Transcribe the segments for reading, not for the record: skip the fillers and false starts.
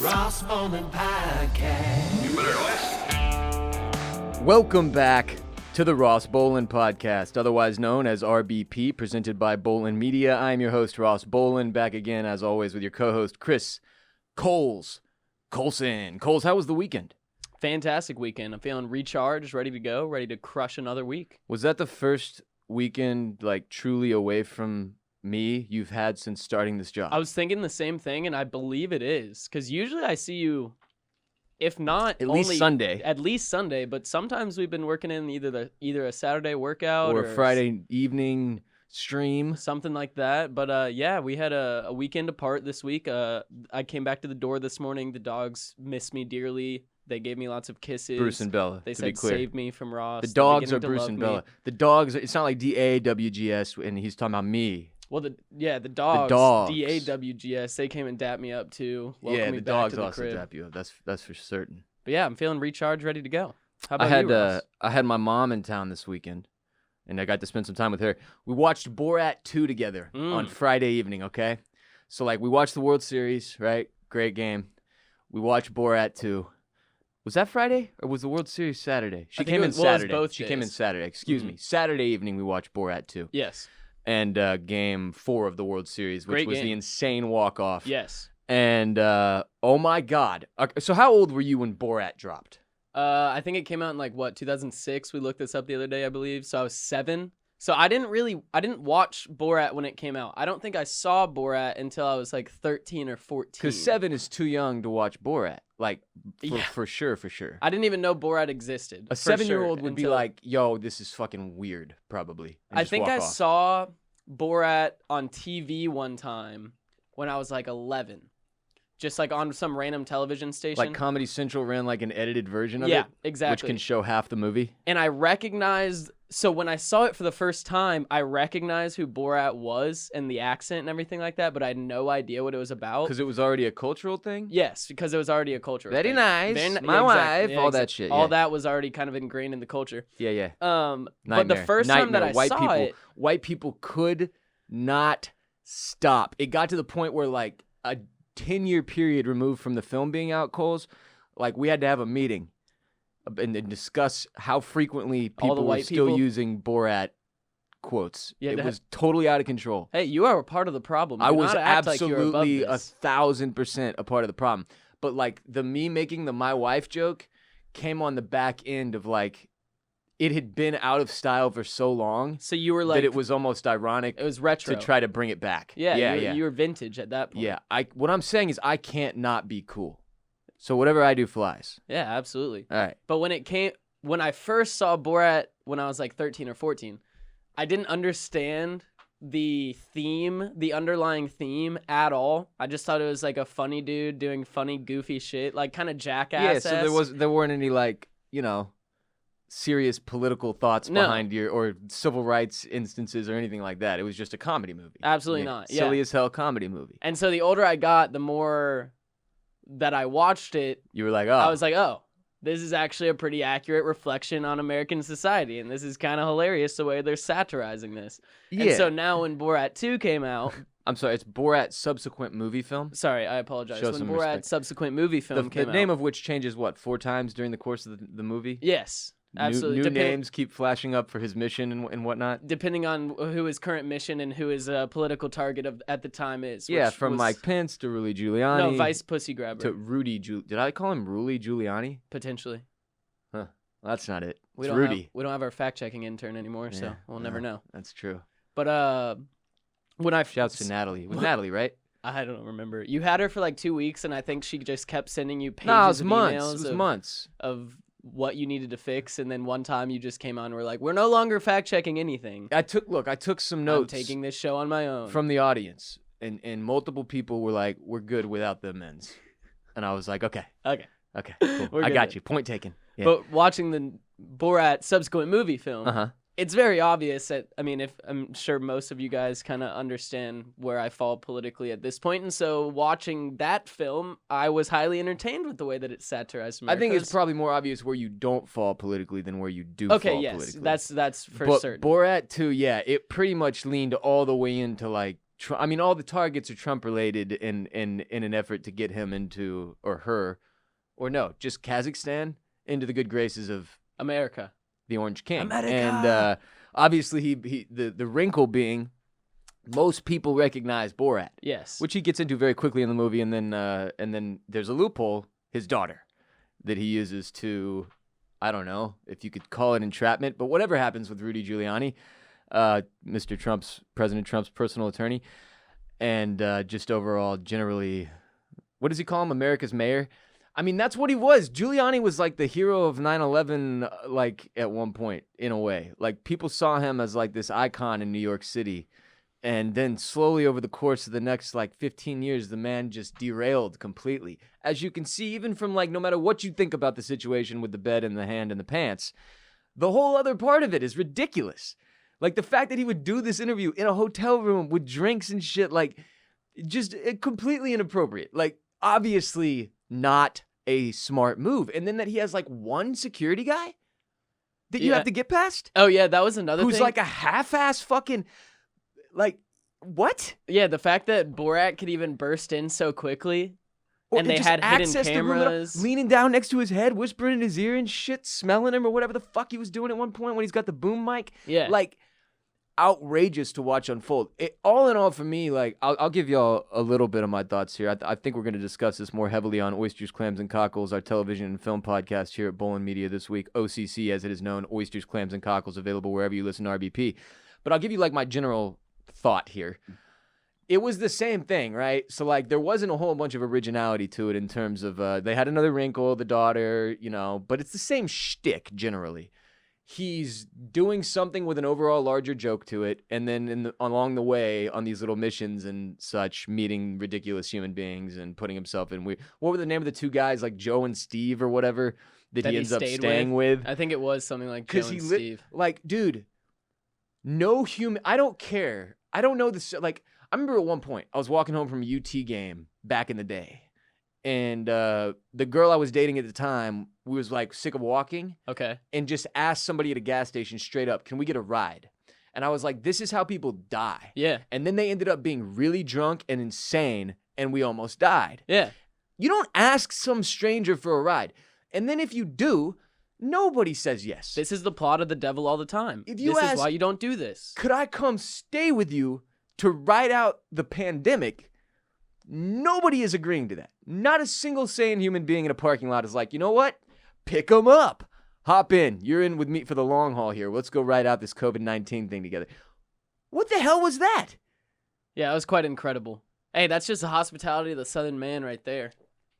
Ross Bolen Podcast. You better listen. Welcome back to the Ross Bolen Podcast, otherwise known as RBP, presented by Bolen Media. I'm your host, Ross Bolen, back again, as always, with your co-host, Chris Coulson. Coles, how was the weekend? Fantastic weekend. I'm feeling recharged, ready to go, ready to crush another week. Was that the first weekend, truly away from me you've had since starting this job? I was thinking the same thing, and I believe it is, because usually I see you, if not At least Sunday, but sometimes we've been working in either a Saturday workout or a Friday evening stream. something like that. But yeah, we had a weekend apart this week. I came back to the door this morning. The dogs miss me dearly. They gave me lots of kisses. Bruce and Bella, They to be said, clear. save me from Ross. The They're dogs are beginning to Bruce love and me. Bella. The dogs, it's not like DAWGS, and he's talking about me. Well, the dogs, dogs. DAWGS, they came and dapped me up too. Welcomed me The back dogs to the also crib. dap you up. That's for certain. But yeah, I'm feeling recharged, ready to go. How I about had you, Ross? I had my mom in town this weekend, and I got to spend some time with her. We watched Borat 2 together on Friday evening. Okay, so we watched the World Series, right? Great game. We watched Borat 2. Was that Friday or was the World Series Saturday? She think came it in was- well, it was Saturday. both She came in days. Saturday. Excuse me. Saturday evening we watched Borat 2. Yes. And Game 4 of the World Series, which Great was the game. insane walk-off. Yes. And, oh my God. Okay, so how old were you when Borat dropped? I think it came out in 2006. We looked this up the other day, I believe. So I was 7. So I didn't watch Borat when it came out. I don't think I saw Borat until I was 13 or 14. Because 7 is too young to watch Borat. Yeah. For sure. I didn't even know Borat existed. A for 7-year-old sure, would be until- like, yo, this is fucking weird, probably. and I just think walk I off. saw Borat on TV one time when I was 11. Just on some random television station. Comedy Central ran an edited version of Yeah, it. exactly. Which can show half the movie. And I recognized, so when I saw it for the first time, I recognized who Borat was and the accent and everything like that, but I had no idea what it was about. Because it was already a cultural thing? Yes, because it was already a culture. Very thing. nice. Very My wife, all that exactly. shit. All Yeah. that was already kind of ingrained in the culture. Yeah. But the Nightmare. first time that I White saw people, it, white people could not stop. It got to the point where a 10-year period removed from the film being out, Coles, we had to have a meeting and discuss how frequently All the people were white still people? using Borat quotes. Yeah, it was totally out of control. hey, you are a part of the problem. I Do was not act like you're above absolutely this. 1,000% a part of the problem. But the me making the my wife joke came on the back end of it had been out of style for so long So you were that it was almost ironic it was retro. to try to bring it back. Yeah, yeah. you were vintage at that point. Yeah, what I'm saying is I can't not be cool. So whatever I do flies. Yeah, absolutely. All right. But when I first saw Borat when I was 13 or 14, I didn't understand the underlying theme at all. I just thought it was a funny dude doing funny, goofy shit, kind of jackass. Yeah, so there weren't any serious political thoughts No. behind or civil rights instances or anything like that. It was just a comedy movie. Absolutely not, yeah. Silly as hell comedy movie. And so the older I got, the more that I watched it, You were like, oh. I was like, oh, this is actually a pretty accurate reflection on American society, and this is kind of hilarious the way they're satirizing this. yeah. And so now when Borat 2 came out, I'm sorry, it's Borat's subsequent movie film. sorry, I apologize. Show When some Borat's respect. subsequent movie film The came name out. of which changes, 4 times during the course of the movie? Yes, absolutely. New names keep flashing up for his mission and whatnot. Depending on who his current mission and who his political target at the time is. Yeah, which from was- Mike Pence to Rudy Giuliani. No, Vice Pussy Grabber, to Rudy Did I call him Rudy Giuliani? potentially. Huh. Well, that's not it. We It's don't Rudy. we don't have our fact-checking intern anymore, so Yeah, we'll never know. That's true. But when I Shouts to Natalie. It was Natalie, right? I don't remember. You had her for 2 weeks, and I think she just kept sending you pages No, it was of months. emails It was of, months. of what you needed to fix, and then one time you just came on and were like, we're no longer fact-checking anything. I took some notes I'm taking this show on my own. from the audience, and multiple people were like, "We're good without the men's," and I was like, "Okay, Okay. cool. We're I good got then. you. Point taken." Yeah. But watching the Borat subsequent movie film, Uh-huh. it's very obvious that, if I'm sure most of you guys kind of understand where I fall politically at this point, and so watching that film, I was highly entertained with the way that it satirized America. I think it's probably more obvious where you don't fall politically than where you do okay. fall Yes, politically. that's for but certain. Borat 2, yeah, it pretty much leaned all the way into I mean, all the targets are Trump related in an effort to get him into, or her, or no, just Kazakhstan into the good graces of America. the Orange King. America. And obviously, the wrinkle being most people recognize Borat. Yes. Which he gets into very quickly in the movie, and then there's a loophole, his daughter, that he uses to, I don't know if you could call it entrapment, but whatever happens with Rudy Giuliani, President Trump's personal attorney, and just overall generally, what does he call him? America's mayor? I mean, that's what he was. Giuliani was like the hero of 9/11, like at one point, in a way. Like people saw him as like this icon in New York City. And then slowly over the course of the next like 15 years, the man just derailed completely. As you can see, even from like no matter what you think about the situation with the bed and the hand and the pants, the whole other part of it is ridiculous. Like the fact that he would do this interview in a hotel room with drinks and shit, like just completely inappropriate. Like obviously not a smart move. And then that he has like one security guy that you have to get past. Oh yeah, that was another who's thing. like a half-ass fucking... Like, what? Yeah, the fact that Borat could even burst in so quickly, and they just had hidden access the room cameras. leaning down next to his head, whispering in his ear and shit, smelling him or whatever the fuck he was doing at one point when he's got the boom mic. Yeah. Like, outrageous to watch unfold. All in all, for me, like, I'll give y'all a little bit of my thoughts here. I think we're going to discuss this more heavily on Oysters, Clams, and Cockles, our television and film podcast here at Bolen Media this week. OCC, as it is known, Oysters, Clams, and Cockles, available wherever you listen to RBP. But I'll give you, like, my general thought here. It was the same thing, right? So like there wasn't a whole bunch of originality to it in terms of they had another wrinkle, the daughter, you know, but it's the same shtick generally. He's doing something with an overall larger joke to it, and then along the way on these little missions and such, meeting ridiculous human beings and putting himself in weird. What were the name of the two guys, like Joe and Steve or whatever, that he ends up staying with? I think it was something like Joe and Steve. Like, dude, no human. I don't care. I don't know this. Like, I remember at one point I was walking home from a UT game back in the day, and the girl I was dating at the time was like sick of walking. Okay. And just asked somebody at a gas station straight up, "Can we get a ride?" And I was like, "This is how people die." Yeah. And then they ended up being really drunk and insane, and we almost died. Yeah. You don't ask some stranger for a ride, and then if you do, nobody says yes. This is the plot of The Devil All the Time. If you this ask, is why you don't do this. Could I come stay with you to ride out the pandemic? Nobody is agreeing to that. Not a single sane human being in a parking lot is like, you know what? Pick them up. Hop in. You're in with me for the long haul here. Let's go ride out this COVID-19 thing together. What the hell was that? Yeah, it was quite incredible. Hey, that's just the hospitality of the Southern man right there.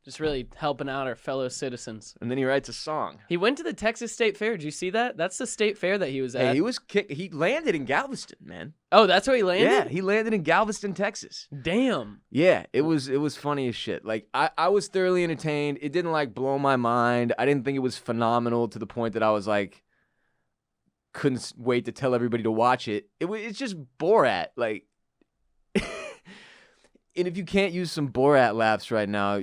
Just really helping out our fellow citizens. And then he writes a song. He went to the Texas State Fair. Did you see that? That's the state fair that he was at. Hey, he landed in Galveston, man. Oh, that's where he landed? Yeah, he landed in Galveston, Texas. Damn. Yeah, it was funny as shit. Like, I was thoroughly entertained. It didn't, like, blow my mind. I didn't think it was phenomenal to the point that I was, like, couldn't wait to tell everybody to watch it. It's just Borat. Like, and if you can't use some Borat laughs right now,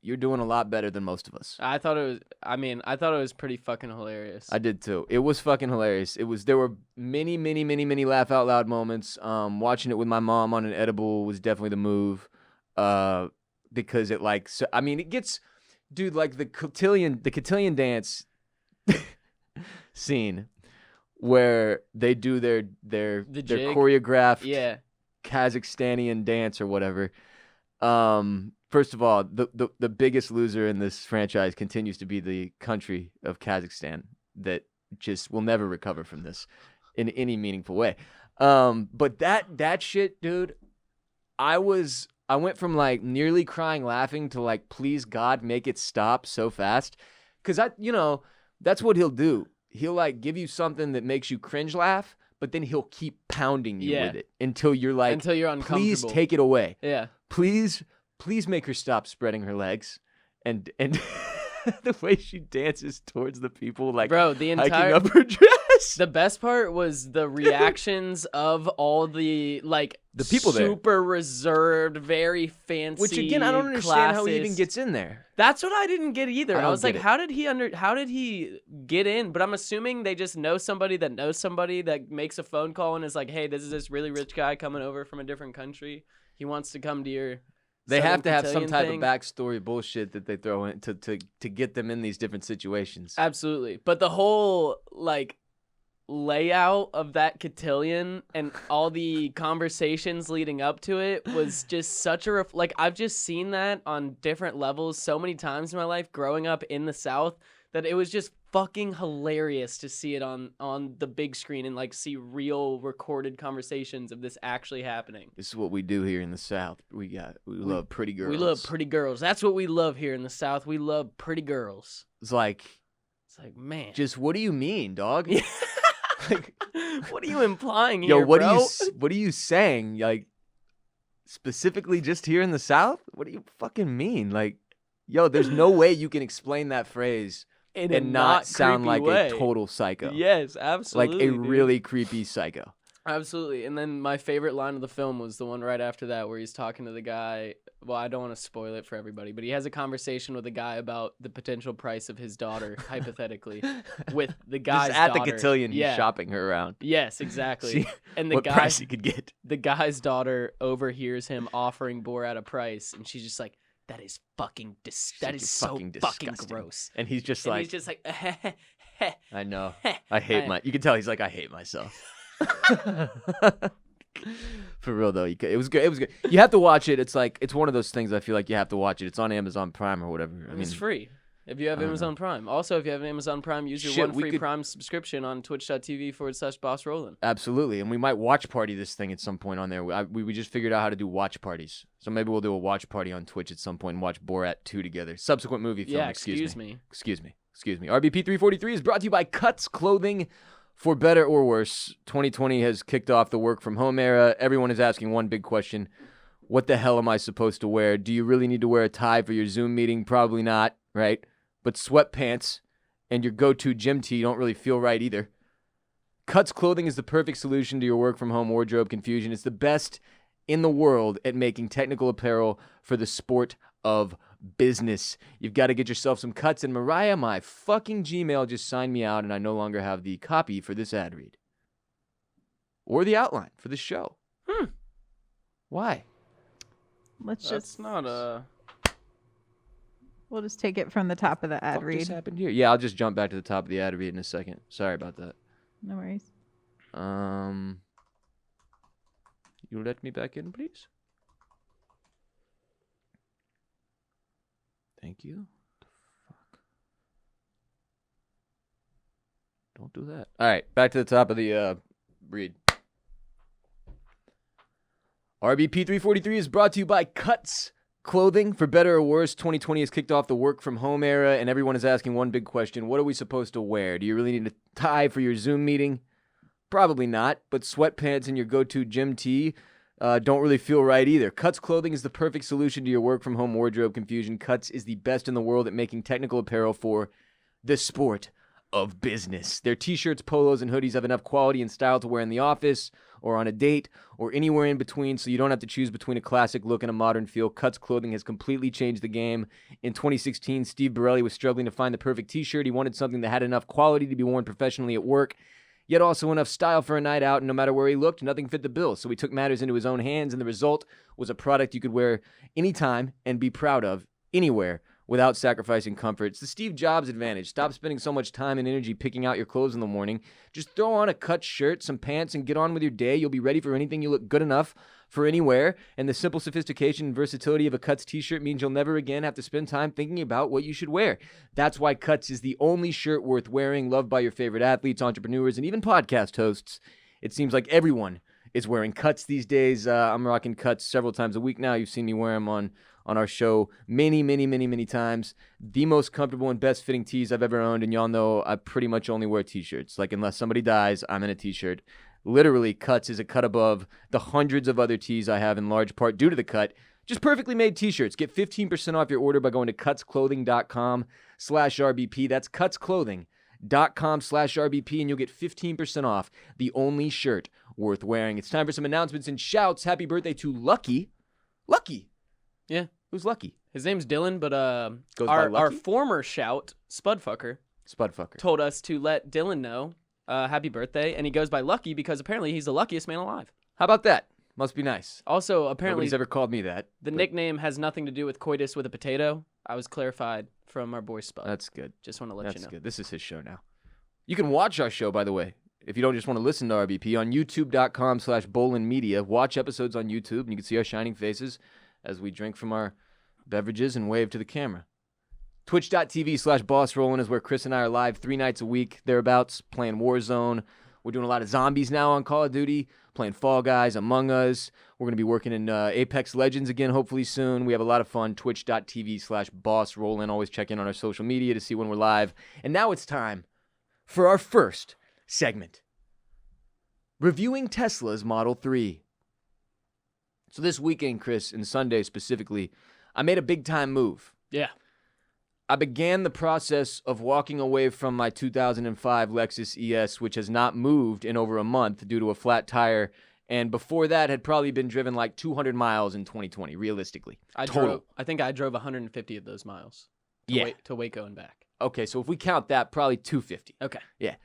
you're doing a lot better than most of us. I thought it was pretty fucking hilarious. I did too. It was fucking hilarious. There were many, many, many, many laugh out loud moments. Watching it with my mom on an edible was definitely the move. Because it it gets, dude, like the cotillion dance scene where they do their choreographed Kazakhstanian dance or whatever. First of all, the biggest loser in this franchise continues to be the country of Kazakhstan that just will never recover from this in any meaningful way. But that shit, dude, I went from like nearly crying laughing to like, please God, make it stop so fast. Cause that's what he'll do. He'll like give you something that makes you cringe laugh, but then he'll keep pounding you with it until you're uncomfortable. Please take it away. Yeah. Please make her stop spreading her legs, and the way she dances towards the people, like bro, hiking up her dress. this? The best part was the reactions of all the people there. super reserved, very fancy. Which again, I don't understand how he even classist. gets in there. That's what I didn't get either. I I was don't like, get it. how did he get in? But I'm assuming they just know somebody that knows somebody that makes a phone call and is like, hey, this is this really rich guy coming over from a different country. He wants to come to your. They have to have some Cotillion type thing. of backstory bullshit that they throw in to get them in these different situations. Absolutely. But the whole layout of that cotillion and all the conversations leading up to it was just such a I've just seen that on different levels so many times in my life growing up in the South that it was just fucking hilarious to see it on the big screen and see real recorded conversations of this actually happening. This is what we do here in the South. We love pretty girls. We love pretty girls. That's what we love here in the South. We love pretty girls. It's like, man. just what do you mean, dog? What are you implying here, Yo, what bro? are you saying? Specifically just here in the South? What do you fucking mean? There's no way you can explain that phrase In a and not sound creepy like way. a total psycho. Yes, absolutely. A dude. really creepy psycho. Absolutely. And then my favorite line of the film was the one right after that where he's talking to the guy. Well, I don't want to spoil it for everybody, but he has a conversation with a guy about the potential price of his daughter, hypothetically, with the guy's Just at daughter. the cotillion, he's Yeah. shopping her around. Yes, exactly. See And the what guy, price he could get. the guy's daughter overhears him offering Borat a price, and she's just like, "That is fucking that is so fucking disgusting. gross." And he's just And like, he's just like, I know. I hate you can tell he's like, I hate myself. For real though, it was good. It was good. You have to watch it. It's one of those things. I feel like you have to watch it. It's on Amazon Prime or whatever. I mean, it's free if you have I don't Amazon Prime. Also, if you have Amazon Prime, use your Shit, one we free could- Prime subscription on twitch.tv/Boss Rolen. absolutely. And we might watch party this thing at some point on there. We just figured out how to do watch parties. So maybe we'll do a watch party on Twitch at some point and watch Borat 2 together. Subsequent movie film. Yeah, Excuse me. me. Excuse me. RBP 343 is brought to you by Cuts Clothing. For better or worse, 2020 has kicked off the work from home era. Everyone is asking one big question. What the hell am I supposed to wear? Do you really need to wear a tie for your Zoom meeting? Probably not, right? But sweatpants and your go-to gym tee don't really feel right either. Cuts Clothing is the perfect solution to your work from home wardrobe confusion. It's the best in the world at making technical apparel for the sport of business. You've got to get yourself some cuts. And Myrriah, my fucking Gmail just signed me out, and I no longer have the copy for this ad read or the outline for the show. Why? Let's That's just not a. we'll just take it from the top of the ad What read. just happened here? Yeah, I'll just jump back to the top of the ad read in a second. Sorry about that. No worries. You let me back in, please. Thank you. Fuck. Don't do that. All right, back to the top of the read. RBP 343 is brought to you by Cuts Clothing. For better or worse, 2020 has kicked off the work from home era, and everyone is asking one big question. What are we supposed to wear? Do you really need a tie for your Zoom meeting? Probably not, but sweatpants and your go-to gym tee don't really feel right either. Cuts Clothing is the perfect solution to your work from home wardrobe confusion. Cuts is the best in the world at making technical apparel for the sport of business. Their t-shirts, polos, and hoodies have enough quality and style to wear in the office or on a date or anywhere in between, so you don't have to choose between a classic look and a modern feel. Cuts Clothing has completely changed the game. In 2016, Steve Borelli was struggling to find the perfect t-shirt. He wanted something that had enough quality to be worn professionally at work, yet also enough style for a night out, and no matter where he looked, nothing fit the bill. So he took matters into his own hands, and the result was a product you could wear anytime and be proud of anywhere without sacrificing comfort. It's the Steve Jobs advantage. Stop spending so much time and energy picking out your clothes in the morning. Just throw on a cut shirt, some pants, and get on with your day. You'll be ready for anything. You look good enough for anywhere, and the simple sophistication and versatility of a Cuts t-shirt means you'll never again have to spend time thinking about what you should wear. That's why Cuts is the only shirt worth wearing, loved by your favorite athletes, entrepreneurs, and even podcast hosts. It seems like everyone is wearing Cuts these days. I'm rocking Cuts several times a week now. You've seen me wear them on our show many times. The most comfortable and best fitting tees I've ever owned, and y'all know I pretty much only wear t-shirts. Like, unless somebody dies, I'm in a t-shirt. Literally, Cuts is a cut above the hundreds of other tees I have, in large part due to the Cut. Just perfectly made t-shirts. Get 15% off your order by going to cutsclothing.com/RBP. That's cutsclothing.com theragun.com/RBP, and you'll get 15% off the only shirt worth wearing. It's time for some announcements and shouts. Happy birthday to Lucky. Lucky. Yeah. Who's Lucky? His name's Dylan, but Goes by our Lucky? former shout, Spudfucker, Spudfucker. told us to let Dylan know happy birthday, and he goes by Lucky because apparently he's the luckiest man alive. How about that? Must be nice. Also, apparently, Nobody's ever called me that. the but nickname has nothing to do with coitus with a potato. I was clarified from our boy Spud. That's good. Just want to let That's you know. good. This is his show now. You can watch our show, by the way, if you don't just want to listen to RBP, on youtube.com/Bolen Media. Watch episodes on YouTube, and you can see our shining faces as we drink from our beverages and wave to the camera. Twitch.tv/Boss Rollin' is where Chris and I are live 3 nights a week, thereabouts, playing Warzone. We're doing a lot of zombies now on Call of Duty, playing Fall Guys, Among Us. We're going to be working in Apex Legends again, hopefully soon. We have a lot of fun. Twitch.tv/Boss Rollin'. Always check in on our social media to see when we're live. And now it's time for our first segment. Reviewing Tesla's Model 3. So this weekend, Chris, and Sunday specifically, I made a big-time move. Yeah. I began the process of walking away from my 2005 Lexus ES, which has not moved in over a month due to a flat tire, and before that had probably been driven like 200 miles in 2020, realistically. I think I drove 150 of those miles. To Waco and back. Okay, so if we count that, probably 250. Okay. Yeah.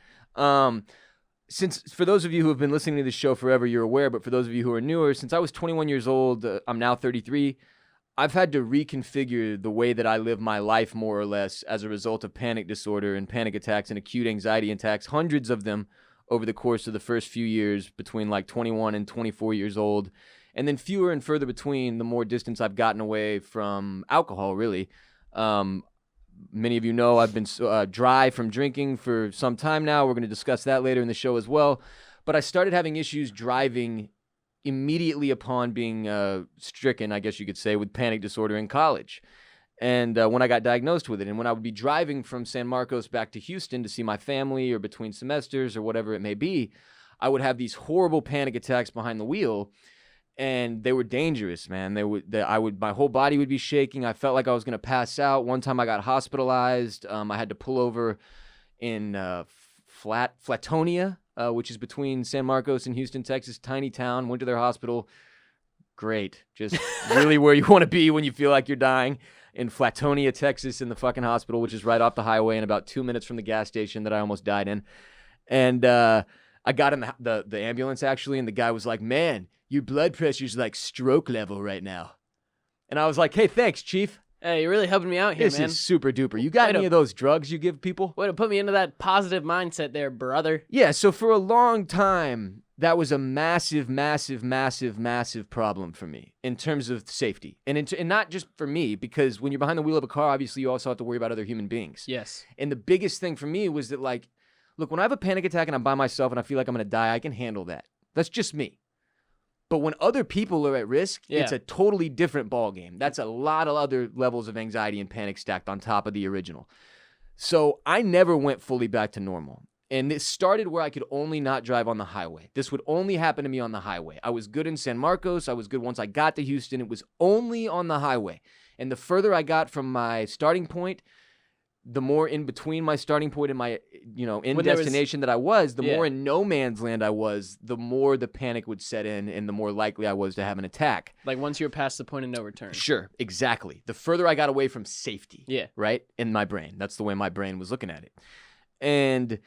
Since, for those of you who have been listening to this show forever, you're aware, but for those of you who are newer, since I was 21 years old, I'm now 33, I've had to reconfigure the way that I live my life more or less as a result of panic disorder and panic attacks and acute anxiety attacks, hundreds of them over the course of the first few years between like 21 and 24 years old, and then fewer and further between the more distance I've gotten away from alcohol, really. Many of you know I've been dry from drinking for some time now. We're going to discuss that later in the show as well. But I started having issues driving immediately upon being stricken, I guess you could say, with panic disorder in college. And when I got diagnosed with it, and when I would be driving from San Marcos back to Houston to see my family or between semesters or whatever it may be, I would have these horrible panic attacks behind the wheel. And they were dangerous, man. My whole body would be shaking. I felt like I was going to pass out. One time I got hospitalized. I had to pull over in Flatonia, which is between San Marcos and Houston, Texas, tiny town. Went to their hospital. Great. Just really where you want to be when you feel like you're dying. In Flatonia, Texas, in the fucking hospital, which is right off the highway and about 2 minutes from the gas station that I almost died in. And I got in the ambulance, actually, and the guy was like, man, your blood pressure's like stroke level right now. And I was like, hey, thanks, Chief. Hey, you're really helping me out here, This man. is super duper. You got any of those drugs you give people? Way to put me into that positive mindset there, brother. Yeah, so for a long time, that was a massive, massive, massive, massive problem for me in terms of safety. And not just for me, because when you're behind the wheel of a car, obviously you also have to worry about other human beings. Yes. And the biggest thing for me was that, like, look, when I have a panic attack and I'm by myself and I feel like I'm going to die, I can handle that. That's just me. But when other people are at risk, it's a totally different ballgame. That's a lot of other levels of anxiety and panic stacked on top of the original. So I never went fully back to normal. And it started where I could only not drive on the highway. This would only happen to me on the highway. I was good in San Marcos. I was good once I got to Houston. It was only on the highway. And the further I got from my starting point, the more in between my starting point and my, in destination that I was, the more in no man's land I was, the more the panic would set in and the more likely I was to have an attack. Like once you're past the point of no return. Sure, exactly. The further I got away from safety. Yeah. Right? In my brain. That's the way my brain was looking at it. And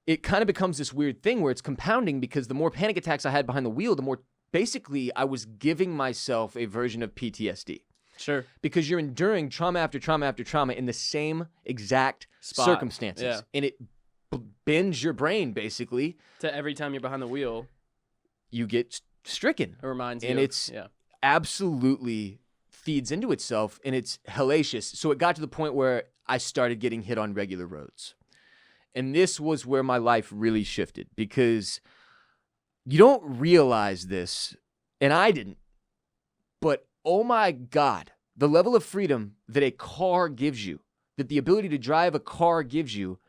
it kind of becomes this weird thing where it's compounding because the more panic attacks I had behind the wheel, the more basically I was giving myself a version of PTSD. Sure. Because you're enduring trauma after trauma after trauma in the same exact circumstances. Yeah. And it bends your brain, basically. To every time you're behind the wheel, you get stricken. it reminds you. And it's absolutely feeds into itself, and it's hellacious. So it got to the point where I started getting hit on regular roads. And this was where my life really shifted because you don't realize this, and I didn't, but oh my God, the level of freedom that a car gives you, that the ability to drive a car gives you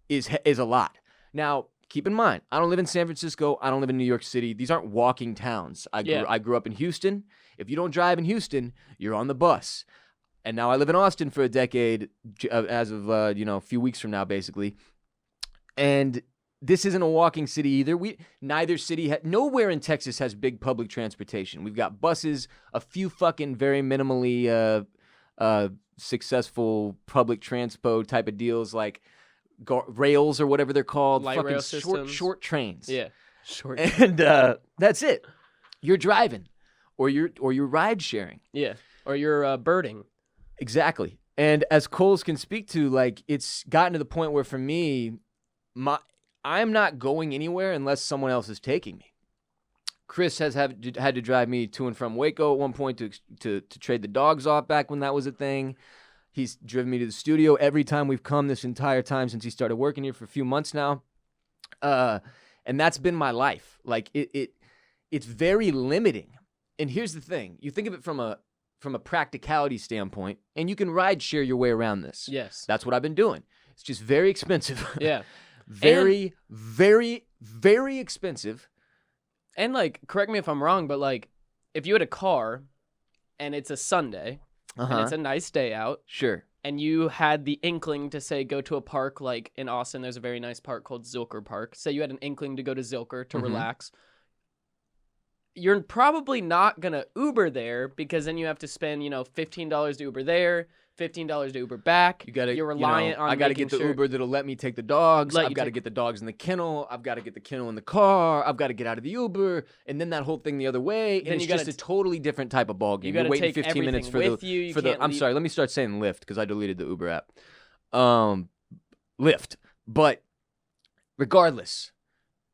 is a lot. Now, keep in mind, I don't live in San Francisco. I don't live in New York City. These aren't walking towns. I grew up in Houston. If you don't drive in Houston, you're on the bus. And now I live in Austin for a decade, as of a few weeks from now, basically. And this isn't a walking city either. Neither city, nowhere in Texas has big public transportation. We've got buses, a few fucking very minimally successful public transpo type of deals like rails or whatever they're called. Light fucking rail systems. short trains. Yeah. Short. And that's it. You're driving or you're ride sharing. Yeah. Or you're birding. Exactly. And as Coles can speak to, like, it's gotten to the point where for me, I'm not going anywhere unless someone else is taking me. Chris has had to drive me to and from Waco at one point to trade the dogs off back when that was a thing. He's driven me to the studio every time we've come this entire time since he started working here for a few months now. And that's been my life. Like, it's very limiting. And here's the thing. You think of it from a practicality standpoint, and you can ride share your way around this. Yes. That's what I've been doing. It's just very expensive. Yeah. Very, very, very expensive. And, like, correct me if I'm wrong, but, like, if you had a car and it's a Sunday and it's a nice day out. Sure. And you had the inkling to, say, go to a park, like in Austin, there's a very nice park called Zilker Park. Say you had an inkling to go to Zilker to relax. You're probably not going to Uber there because then you have to spend, $15 to Uber there, $15 to Uber back. You're reliant on I got to get the Uber that'll let me take the dogs. I've got to get the dogs in the kennel. I've got to get the kennel in the car. I've got to get out of the Uber. And then that whole thing the other way. And it's just a totally different type of ball game. You're waiting 15 minutes for I'm sorry, let me start saying Lyft because I deleted the Uber app. Lyft. But regardless,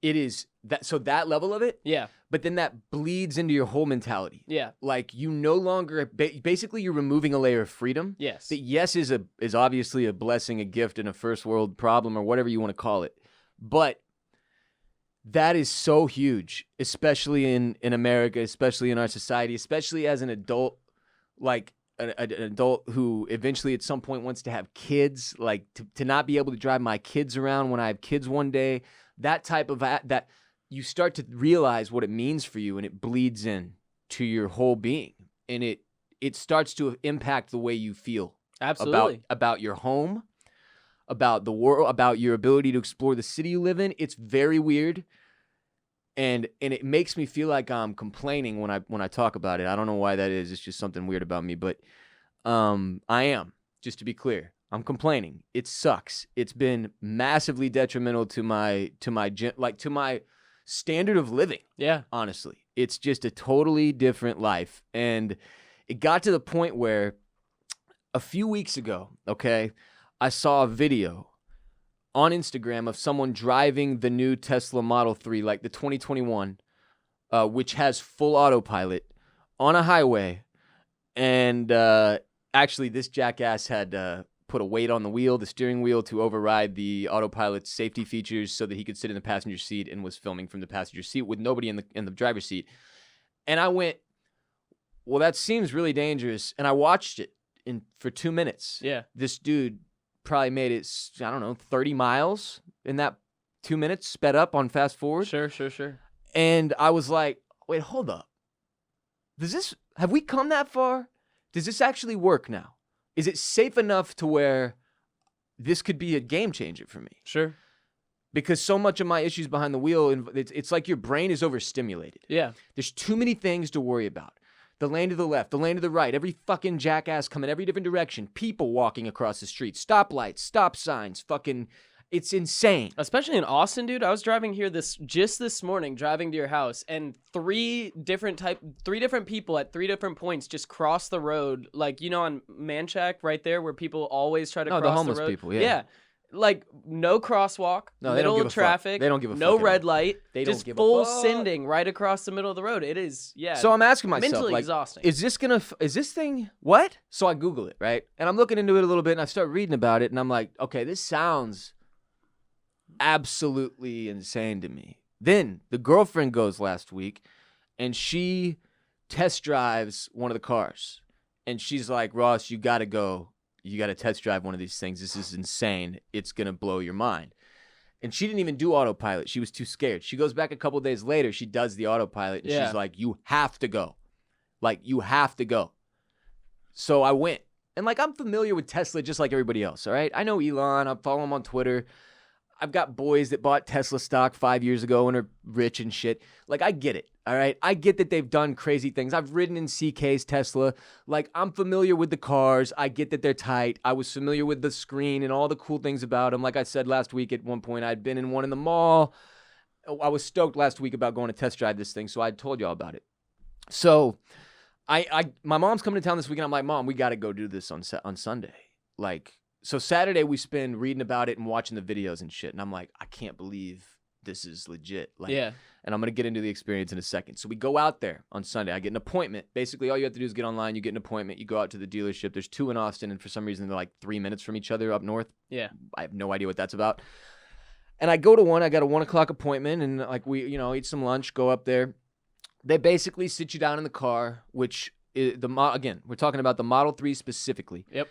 it is that level of it. Yeah. But then that bleeds into your whole mentality. Yeah. Like you no longer, basically you're removing a layer of freedom. Yes. That yes is obviously a blessing, a gift, and a first world problem or whatever you want to call it. But that is so huge, especially in America, especially in our society, especially as an adult, like an adult who eventually at some point wants to have kids, like to not be able to drive my kids around when I have kids one day, that type of that. You start to realize what it means for you, and it bleeds in to your whole being, and it starts to impact the way you feel. Absolutely. About your home, about the world, about your ability to explore the city you live in. It's very weird, and it makes me feel like I'm complaining when I talk about it. I don't know why that is. It's just something weird about me, but I am. Just to be clear, I'm complaining. It sucks. It's been massively detrimental to my standard of living. Yeah. Honestly. It's just a totally different life. And it got to the point where a few weeks ago, okay, I saw a video on Instagram of someone driving the new Tesla Model 3, like the 2021, which has full autopilot on a highway. And actually, this jackass had put a weight on the steering wheel to override the autopilot's safety features so that he could sit in the passenger seat and was filming from the passenger seat with nobody in the driver's seat. And I went, well, that seems really dangerous. And I watched it for 2 minutes. Yeah. This dude probably made it, 30 miles in that 2 minutes, sped up on fast forward. Sure. And I was like, wait, hold up. Have we come that far? Does this actually work now? Is it safe enough to where this could be a game changer for me? Sure. Because so much of my issues behind the wheel, it's like your brain is overstimulated. Yeah. There's too many things to worry about. The lane to the left, the lane to the right, every fucking jackass coming every different direction, people walking across the street, stoplights, stop signs, fucking... It's insane. Especially in Austin, dude. I was driving here this morning, driving to your house, and three different people at three different points just crossed the road. Like, on Manchac right there where people always try to cross the road. The homeless people, yeah. Yeah. Like, no crosswalk, middle of traffic, they don't give a no fuck red light, they just don't give full a fuck. sending right across the middle of the road. It is, yeah. So I'm asking myself, mentally like, exhausting. is this thing, what? So I Google it, right? And I'm looking into it a little bit, and I start reading about it, and I'm like, okay, this sounds absolutely insane to me. Then the girlfriend goes last week and she test drives one of the cars and she's like, Ross, you gotta test drive one of these things. This is insane. It's gonna blow your mind. And she didn't even do autopilot. She was too scared. She goes back a couple days later, she does the autopilot and she's like, you have to go. So I went, and like, I'm familiar with Tesla just like everybody else. All right, I know Elon, I follow him on Twitter. I've got boys that bought Tesla stock 5 years ago and are rich and shit. Like, I get it, all right? I get that they've done crazy things. I've ridden in CK's Tesla. Like, I'm familiar with the cars. I get that they're tight. I was familiar with the screen and all the cool things about them. Like I said last week at one point, I'd been in one in the mall. I was stoked last week about going to test drive this thing, so I told y'all about it. So, my mom's coming to town this weekend. I'm like, Mom, we got to go do this on Sunday. Like, so Saturday we spend reading about it and watching the videos and shit. And I'm like, I can't believe this is legit. Like, Yeah. And I'm going to get into the experience in a second. So we go out there on Sunday. I get an appointment. Basically, all you have to do is get online. You get an appointment. You go out to the dealership. There's 2 in Austin. And for some reason, they're like 3 minutes from each other up north. Yeah. I have no idea what that's about. And I go to one. I got a 1 o'clock appointment. And like we, eat some lunch, go up there. They basically sit you down in the car, which is again, we're talking about the Model 3 specifically. Yep.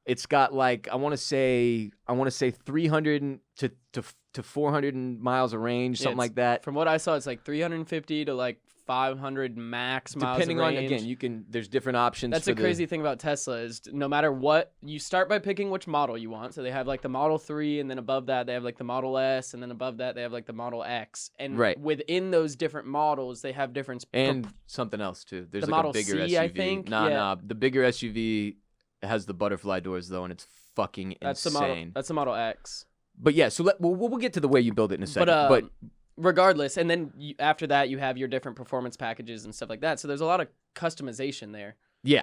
It's got like I want to say 300 to 400 miles of range, something like that. From what I saw, it's like 350 to like 500 max miles. Depending of on range. there's different options. That's the crazy thing about Tesla is no matter what, you start by picking which model you want. So they have like the Model 3, and then above that they have like the Model S, and then above that they have like the Model X. And within those different models, they have different and something else too. There's the like Model a bigger C, SUV. I think. Nah, the bigger SUV has the butterfly doors though, and it's fucking insane. That's the Model X. But yeah, so we'll get to the way you build it in a second. But regardless, and then after that, you have your different performance packages and stuff like that. So there's a lot of customization there. Yeah.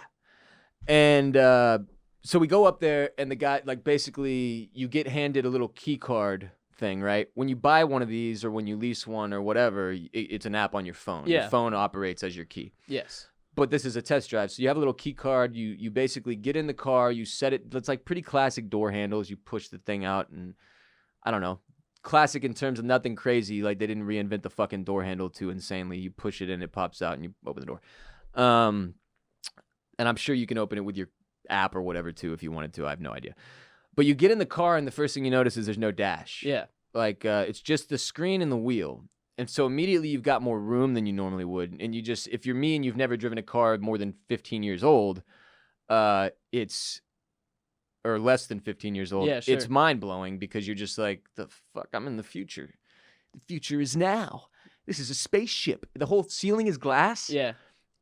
And so we go up there, and the guy, like, basically, you get handed a little key card thing, right? When you buy one of these or when you lease one or whatever, it's an app on your phone. Yeah. Your phone operates as your key. Yes. But this is a test drive. So you have a little key card. You basically get in the car. You set it. It's like pretty classic door handles. You push the thing out, and I don't know. Classic in terms of nothing crazy. Like they didn't reinvent the fucking door handle too insanely. You push it in, it pops out, and you open the door. And I'm sure you can open it with your app or whatever too if you wanted to. I have no idea. But you get in the car, and the first thing you notice is there's no dash. Yeah. Like it's just the screen and the wheel. And so immediately you've got more room than you normally would. And you just, if you're me and you've never driven a car more than 15 years old, or less than 15 years old, Yeah, sure. It's mind-blowing because you're just like, the fuck, I'm in the future. The future is now. This is a spaceship. The whole ceiling is glass. Yeah.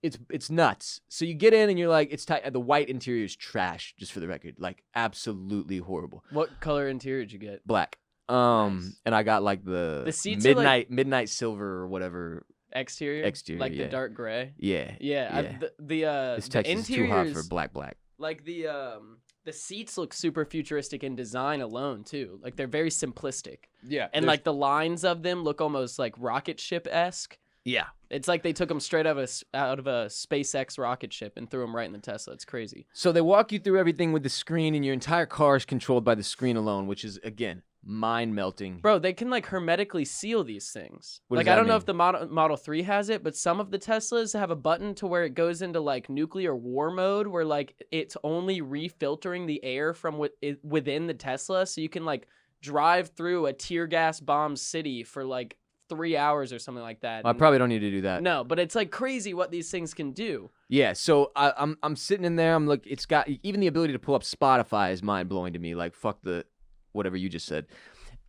It's nuts. So you get in and you're like, it's tight. The white interior is trash, just for the record. Like, absolutely horrible. What color interior did you get? Black. Nice. And I got like the seats are midnight silver or whatever. Exterior, like the dark gray. Yeah. Yeah. This Texas is too hot for black. Like the seats look super futuristic in design alone too. Like they're very simplistic. Yeah. And like the lines of them look almost like rocket ship-esque. Yeah. It's like they took them straight out of a SpaceX rocket ship and threw them right in the Tesla. It's crazy. So they walk you through everything with the screen, and your entire car is controlled by the screen alone, which is again mind-melting. Bro, they can like hermetically seal these things. What does Like that I don't know mean? if the Model 3 has it, but some of the Teslas have a button to where it goes into like nuclear war mode, where like it's only refiltering the air from within the Tesla, so you can like drive through a tear gas bombed city for like 3 hours or something like that. I probably don't need to do that. No, but it's like crazy what these things can do. Yeah, so I'm sitting in there. I'm like, it's got even the ability to pull up Spotify is mind blowing to me. Like fuck the whatever you just said,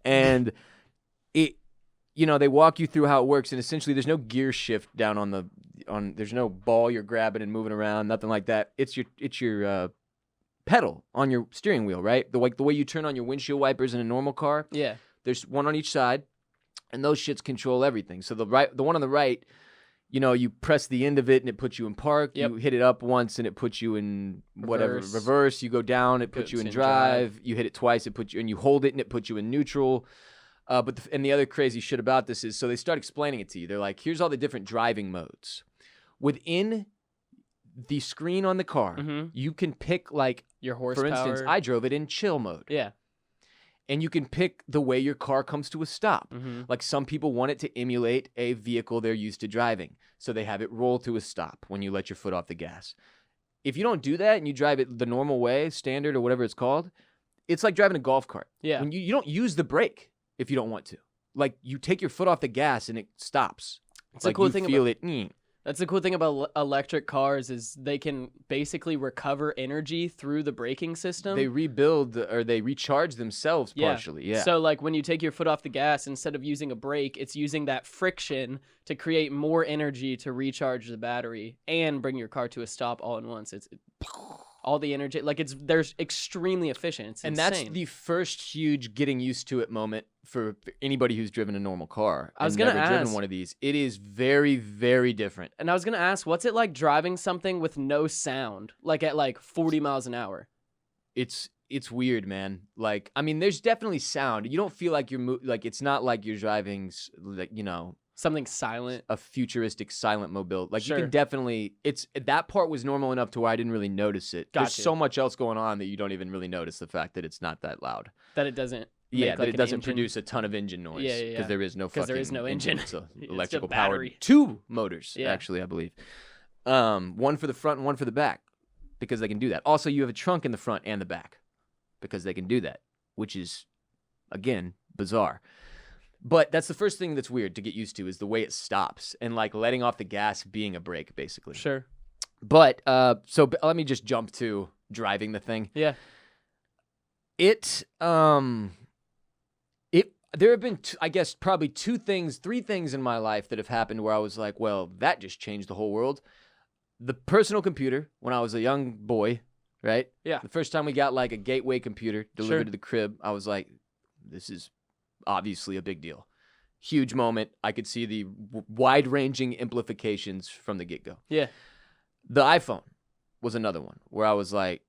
and it, they walk you through how it works, and essentially there's no gear shift down on there's no ball you're grabbing and moving around, nothing like that. It's your pedal on your steering wheel, right? The way you turn on your windshield wipers in a normal car. Yeah. There's one on each side, and those shits control everything. So the one on the right, you press the end of it and it puts you in park. Yep. You hit it up once and it puts you in reverse. You go down, it puts you in drive. You hit it twice, it puts you, and you hold it and it puts you in neutral. But the other crazy shit about this is, so they start explaining it to you. They're like, here's all the different driving modes. Within the screen on the car, you can pick like your horsepower. For instance, I drove it in chill mode. Yeah. And you can pick the way your car comes to a stop. Like some people want it to emulate a vehicle they're used to driving. So they have it roll to a stop when you let your foot off the gas. If you don't do that and you drive it the normal way, standard or whatever it's called, it's like driving a golf cart. Yeah. When you don't use the brake if you don't want to. Like you take your foot off the gas and it stops. It's like a cool you thing feel about it. That's the cool thing about electric cars is they can basically recover energy through the braking system. They rebuild or they recharge themselves partially. Yeah. So like when you take your foot off the gas, instead of using a brake, it's using that friction to create more energy to recharge the battery and bring your car to a stop all at once. It's all the energy, like they're extremely efficient. It's and insane. that's the first huge getting used to it moment for anybody who's driven a normal car. I was and gonna never driven ask. one of these. It is very, very different. And I was gonna ask, what's it like driving something with no sound, like at like 40 miles an hour? It's weird, man. Like, I mean, there's definitely sound. You don't feel like you're like it's not like you're driving like Something silent. a futuristic silent mobile. Like Sure. you can definitely. That part was normal enough to where I didn't really notice it. There's Gotcha. so much else going on that you don't even really notice the fact that it's not that loud. That it doesn't. Yeah, make, that like, it an doesn't engine. produce a ton of engine noise. Yeah, yeah, yeah. Because there is no 'Cause fucking there is no engine. It's a It's electrical just powered battery. 2 motors, Yeah. actually, I believe. One for the front and one for the back because they can do that. Also, you have a trunk in the front and the back because they can do that, which is, again, bizarre. But that's the first thing that's weird to get used to is the way it stops and like letting off the gas being a brake, basically. Sure. But let me just jump to driving the thing. Yeah. There have been, I guess, probably 3 things in my life that have happened where I was like, well, that just changed the whole world. The personal computer when I was a young boy, right? Yeah. The first time we got like a gateway computer delivered Sure. to the crib, I was like, this is obviously a big deal. Huge moment. I could see the wide-ranging implications from the get-go. Yeah. The iPhone was another one where I was like,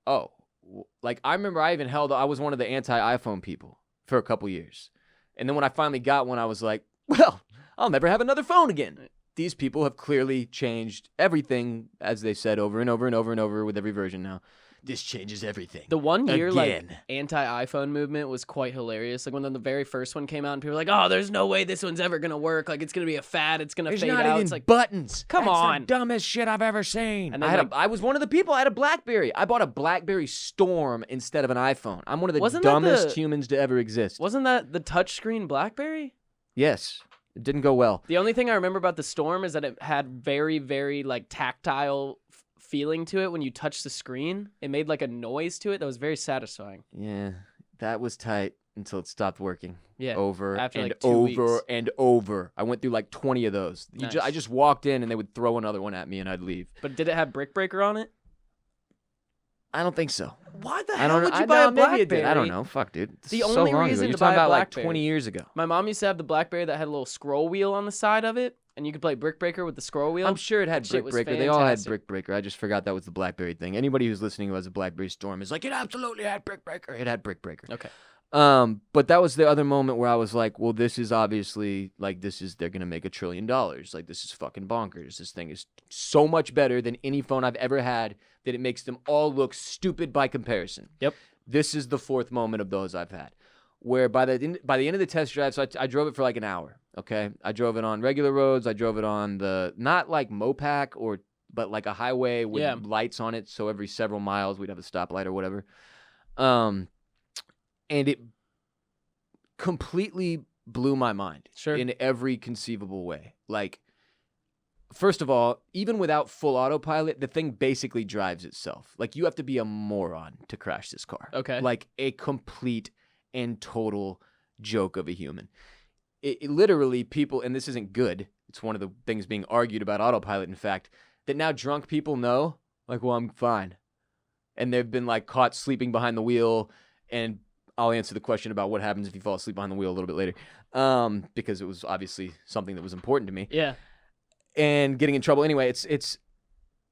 oh, like I remember I was one of the anti-iPhone people for a couple years. And then when I finally got one, I was like, well, I'll never have another phone again. These people have clearly changed everything, as they said over and over and over and over with every version now. This changes everything. The 1 year like Again. anti-iPhone movement was quite hilarious. Like when the very first one came out and people were like, "Oh, there's no way this one's ever gonna work. Like it's gonna be a fad. It's gonna There's fade not out." even It's like, buttons. come That's on. the dumbest shit I've ever seen. And then, I was one of the people. I had a BlackBerry. I bought a BlackBerry Storm instead of an iPhone. I'm one of the Wasn't that dumbest the- humans to ever exist. wasn't that the touchscreen BlackBerry? Yes, it didn't go well. The only thing I remember about the Storm is that it had very, very like tactile feeling to it when you touch the screen. It made like a noise to it that was very satisfying. Yeah, that was tight until it stopped working. Yeah. Over after, and like, 2 over weeks. and over. I went through like 20 of those. Nice. I just walked in and they would throw another one at me and I'd leave. But did it have Brick Breaker on it? I don't think so. Why the I hell don't know. would you buy a maybe it BlackBerry? did. I don't know. Fuck, dude. It's The so only long ago. reason You're to talking buy a about like BlackBerry. 20 years ago. My mom used to have the BlackBerry that had a little scroll wheel on the side of it, and you could play Brick Breaker with the scroll wheel. I'm sure it had Shit Brick was Breaker. They all had fantastic. Brick Breaker. I just forgot that was the BlackBerry thing. Anybody who's listening who has a BlackBerry Storm is like, it absolutely had Brick Breaker. It had Brick Breaker. Okay. But that was the other moment where I was like, well, this is obviously like they're gonna make $1 trillion. Like this is fucking bonkers. This thing is so much better than any phone I've ever had that it makes them all look stupid by comparison. Yep. This is the 4th moment of those I've had, where by the end of the test drive, so I drove it for like an hour. Okay, I drove it on regular roads. I drove it on the not like Mopac but like a highway with lights on it. So every several miles we'd have a stoplight or whatever. And it completely blew my mind in every conceivable way. Like, first of all, even without full autopilot, the thing basically drives itself. Like, you have to be a moron to crash this car. Okay. Like, a complete and total joke of a human. It literally, people, and this isn't good, it's one of the things being argued about autopilot, in fact, that now drunk people know, like, well, I'm fine. And they've been, like, caught sleeping behind the wheel, and I'll answer the question about what happens if you fall asleep behind the wheel a little bit later, because it was obviously something that was important to me. Yeah. And getting in trouble. Anyway, it's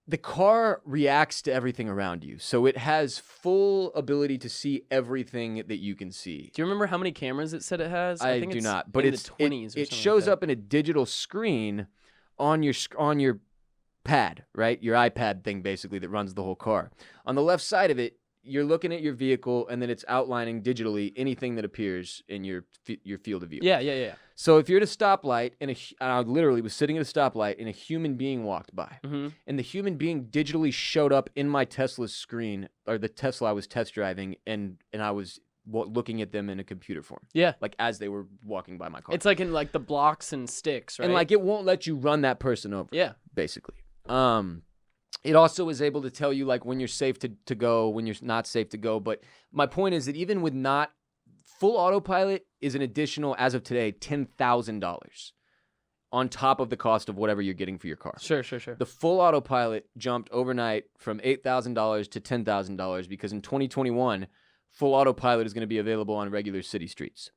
the car reacts to everything around you, so it has full ability to see everything that you can see. Do you remember how many cameras it said it has? I think do it's not, but in it's the 20s or it something shows like that. up in a digital screen on your pad, right? Your iPad thing, basically, that runs the whole car. On the left side of it, you're looking at your vehicle, and then it's outlining digitally anything that appears in your field of view. Yeah. So if you're at a stoplight, and I literally was sitting at a stoplight, and a human being walked by, Mm-hmm. and the human being digitally showed up in my Tesla's screen, or the Tesla I was test driving, and I was looking at them in a computer form. Yeah. Like as they were walking by my car. It's like in like the blocks and sticks, right? And like it won't let you run that person over. Yeah. Basically. It also is able to tell you like when you're safe to go, when you're not safe to go. But my point is that even with not full autopilot is an additional, as of today, $10,000 on top of the cost of whatever you're getting for your car. Sure. The full autopilot jumped overnight from $8,000 to $10,000 because in 2021, full autopilot is going to be available on regular city streets.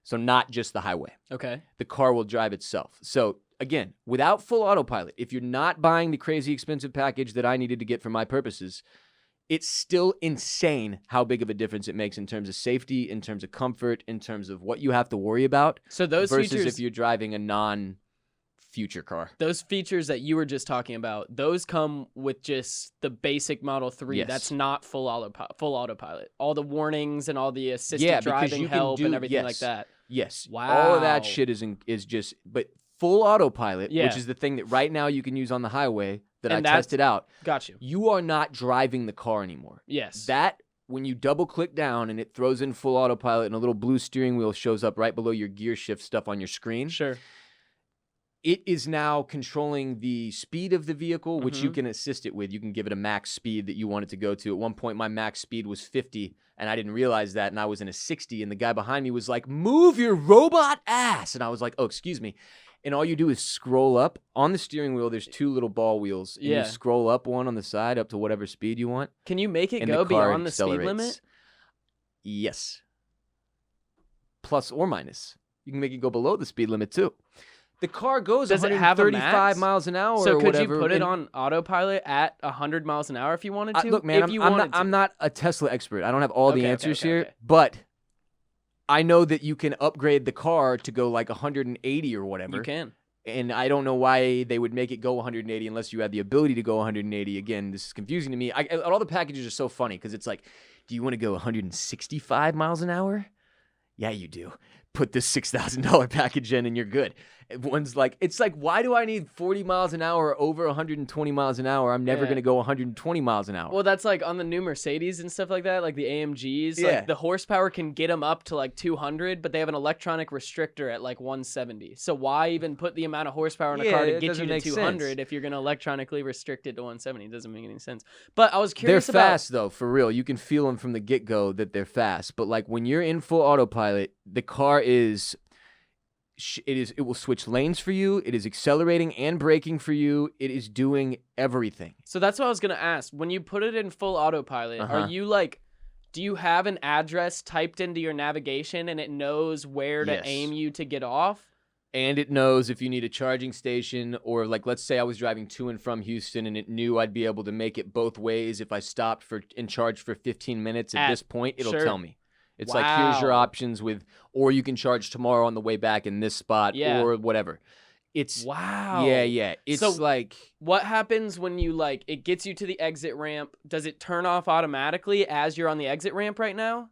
So not just the highway. Okay. The car will drive itself. So again, without full autopilot, if you're not buying the crazy expensive package that I needed to get for my purposes, it's still insane how big of a difference it makes in terms of safety, in terms of comfort, in terms of what you have to worry about. So those versus features, if you're driving a non-future car. those features that you were just talking about, those come with just the basic Model 3. Yes. That's not full autopilot. All the warnings and all the assisted Yeah, because driving you can help and do- everything like yes. that. Yes. Wow. All of that shit is just, but full autopilot, Yeah. which is the thing that right now you can use on the highway that And I that's- tested out, Got you. you are not driving the car anymore. Yes. That, when you double click down and it throws in full autopilot and a little blue steering wheel shows up right below your gear shift stuff on your screen, Sure. it is now controlling the speed of the vehicle, which you Mhm. can assist it with. You can give it a max speed that you want it to go to. At one point, my max speed was 50, and I didn't realize that, and I was in a 60, and the guy behind me was like, "Move your robot ass!" And I was like, "Oh, excuse me." And all you do is scroll up. On the steering wheel, there's two little ball wheels, and Yeah. you scroll up one on the side up to whatever speed you want. Can you make it and go the car beyond the speed accelerates. limit? Yes. Plus or minus. You can make it go below the speed limit, too. The car goes Does it have a 135 max? miles an hour So or could whatever. you put it and- on autopilot at 100 miles an hour if you wanted to? Look, man, if you I'm wanted not, to. not a Tesla expert. I don't have all the Okay, answers okay, here, okay. but I know that you can upgrade the car to go like 180 or whatever. You can. And I don't know why they would make it go 180 unless you had the ability to go 180. Again, this is confusing to me. All the packages are so funny because it's like, do you want to go 165 miles an hour? Yeah, you do. Put this $6,000 package in and you're good. One's like, it's like, why do I need 40 miles an hour over 120 miles an hour? I'm never Yeah. going to go 120 miles an hour. Well, that's like on the new Mercedes and stuff like that, like the AMGs. Yeah. Like the horsepower can get them up to like 200, but they have an electronic restrictor at like 170. So why even put the amount of horsepower in a Yeah, car to it get doesn't you to make 200 sense. if you're going to electronically restrict it to 170? It doesn't make any sense. But I was They're curious about. fast though, for real. You can feel them from the get-go that they're fast. But like when you're in full autopilot, the car it will switch lanes for you. It is accelerating and braking for you. It is doing everything. So that's what I was going to ask. When you put it in full autopilot, Uh-huh. are you like, do you have an address typed into your navigation and it knows where to Yes. aim you to get off? And it knows if you need a charging station, or like let's say I was driving to and from Houston and it knew I'd be able to make it both ways if I stopped and charged for 15 minutes. At this point, it'll sure. tell me. It's like, here's your Wow. options or you can charge tomorrow on the way back in this spot Yeah. or whatever. It's Wow. yeah. It's So- like What happens when you like it gets you to the exit ramp? Does it turn off automatically as you're on the exit ramp right now?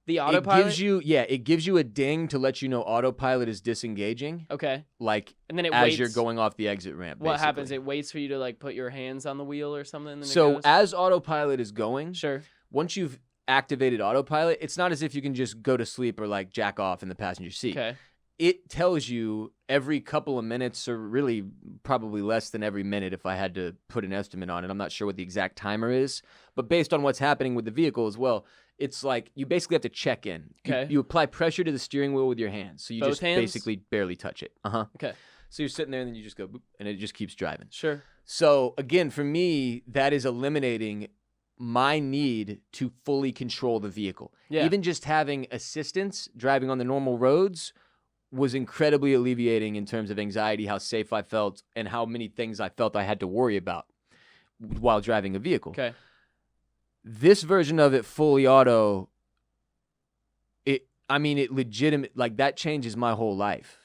The autopilot. it gives you a ding to let you know autopilot is disengaging, Okay, like and then it as waits. you're going off the exit ramp. What happens? basically. It waits for you to like put your hands on the wheel or something. And then So it goes? as autopilot is going, Sure. once you've activated autopilot, it's not as if you can just go to sleep or like jack off in the passenger seat. Okay. It tells you every couple of minutes, or really probably less than every minute if I had to put an estimate on it. I'm not sure what the exact timer is, but based on what's happening with the vehicle as well, it's like you basically have to check in. Okay. You apply pressure to the steering wheel with your hands, so you Both just hands? basically barely touch it. Okay. So you're sitting there and then you just go boop, and it just keeps driving. Sure. So again, for me, that is eliminating my need to fully control the vehicle. Yeah. Even just having assistance driving on the normal roads was incredibly alleviating in terms of anxiety, how safe I felt, and how many things I felt I had to worry about while driving a vehicle. Okay. This version of it, fully auto, it legitimate, like that changes my whole life.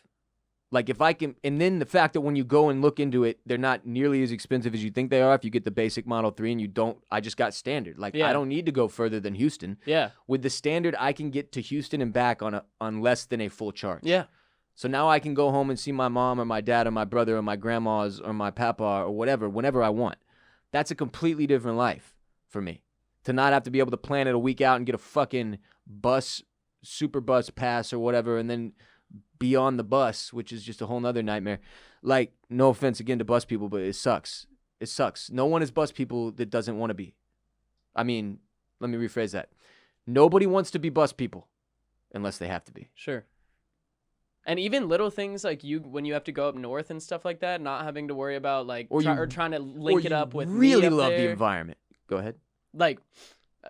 Like if I can, and then the fact that when you go and look into it, they're not nearly as expensive as you think they are. If you get the basic Model 3 and you don't, I just got standard. Like Yeah. I don't need to go further than Houston. Yeah. With the standard, I can get to Houston and back on less than a full charge. Yeah. So now I can go home and see my mom or my dad or my brother or my grandma's or my papa or whatever, whenever I want. That's a completely different life for me. to not have to be able to plan it a week out and get a fucking super bus pass or whatever, and then be on the bus, which is just a whole nother nightmare. Like, no offense again to bus people, but it sucks. It sucks. No one is bus people that doesn't want to be. I mean, let me rephrase that. Nobody wants to be bus people unless they have to be. Sure. And even little things like when you have to go up north and stuff like that, not having to worry about like or trying to link it up with really me up love there. the environment. Go ahead. Like,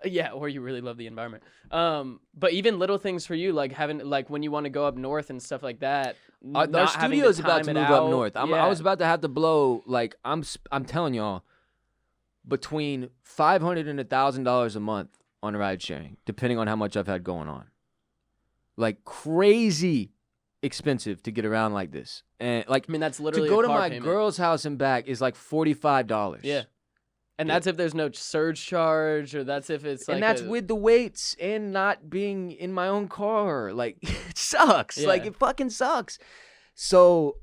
yeah, or you really love the environment. But even little things for you, like having like when you want to go up north and stuff like that. Our studio is about to move up north. I was about to have to blow like I'm telling y'all between $500 and $1,000 a month on ride sharing, depending on how much I've had going on. Like crazy expensive to get around like this, and like I mean that's literally to go a to car my payment. girl's house and back is like $45. Yeah. And that's if there's no surge charge, or that's if it's like and that's with the weights and not being in my own car. Like, it sucks. Yeah. Like, it fucking sucks. So,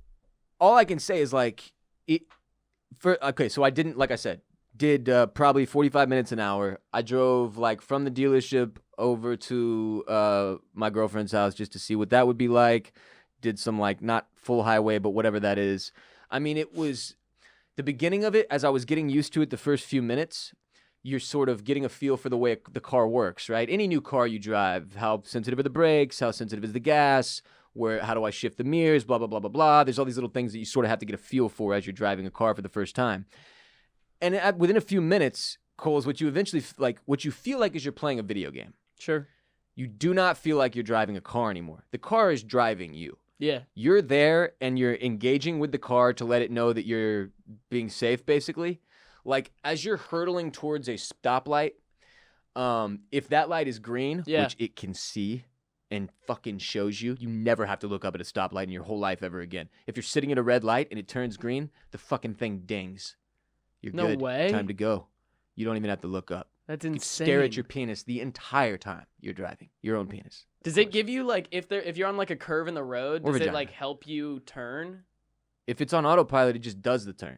all I can say is, like, so I did probably 45 minutes an hour. I drove, like, from the dealership over to my girlfriend's house just to see what that would be like. Did some, like, not full highway, but whatever that is. I mean, it was... The beginning of it, as I was getting used to it the first few minutes, you're sort of getting a feel for the way the car works, right? Any new car you drive, how sensitive are the brakes, how sensitive is the gas, how do I shift the mirrors, blah, blah, blah, blah, blah. There's all these little things that you sort of have to get a feel for as you're driving a car for the first time. And within a few minutes, Coles, what you feel like is you're playing a video game. Sure. You do not feel like you're driving a car anymore. The car is driving you. Yeah. You're there and you're engaging with the car to let it know that you're being safe, basically. Like, as you're hurtling towards a stoplight, if that light is green, which it can see and fucking shows you, you never have to look up at a stoplight in your whole life ever again. If you're sitting at a red light and it turns green, the fucking thing dings. You're no good. way. Time to go. You don't even have to look up. That's You insane. stare at your penis the entire time you're driving. Your own penis. Does it give you like if you're on like a curve in the road, Or does it vagina. like help you turn? If it's on autopilot, it just does the turn.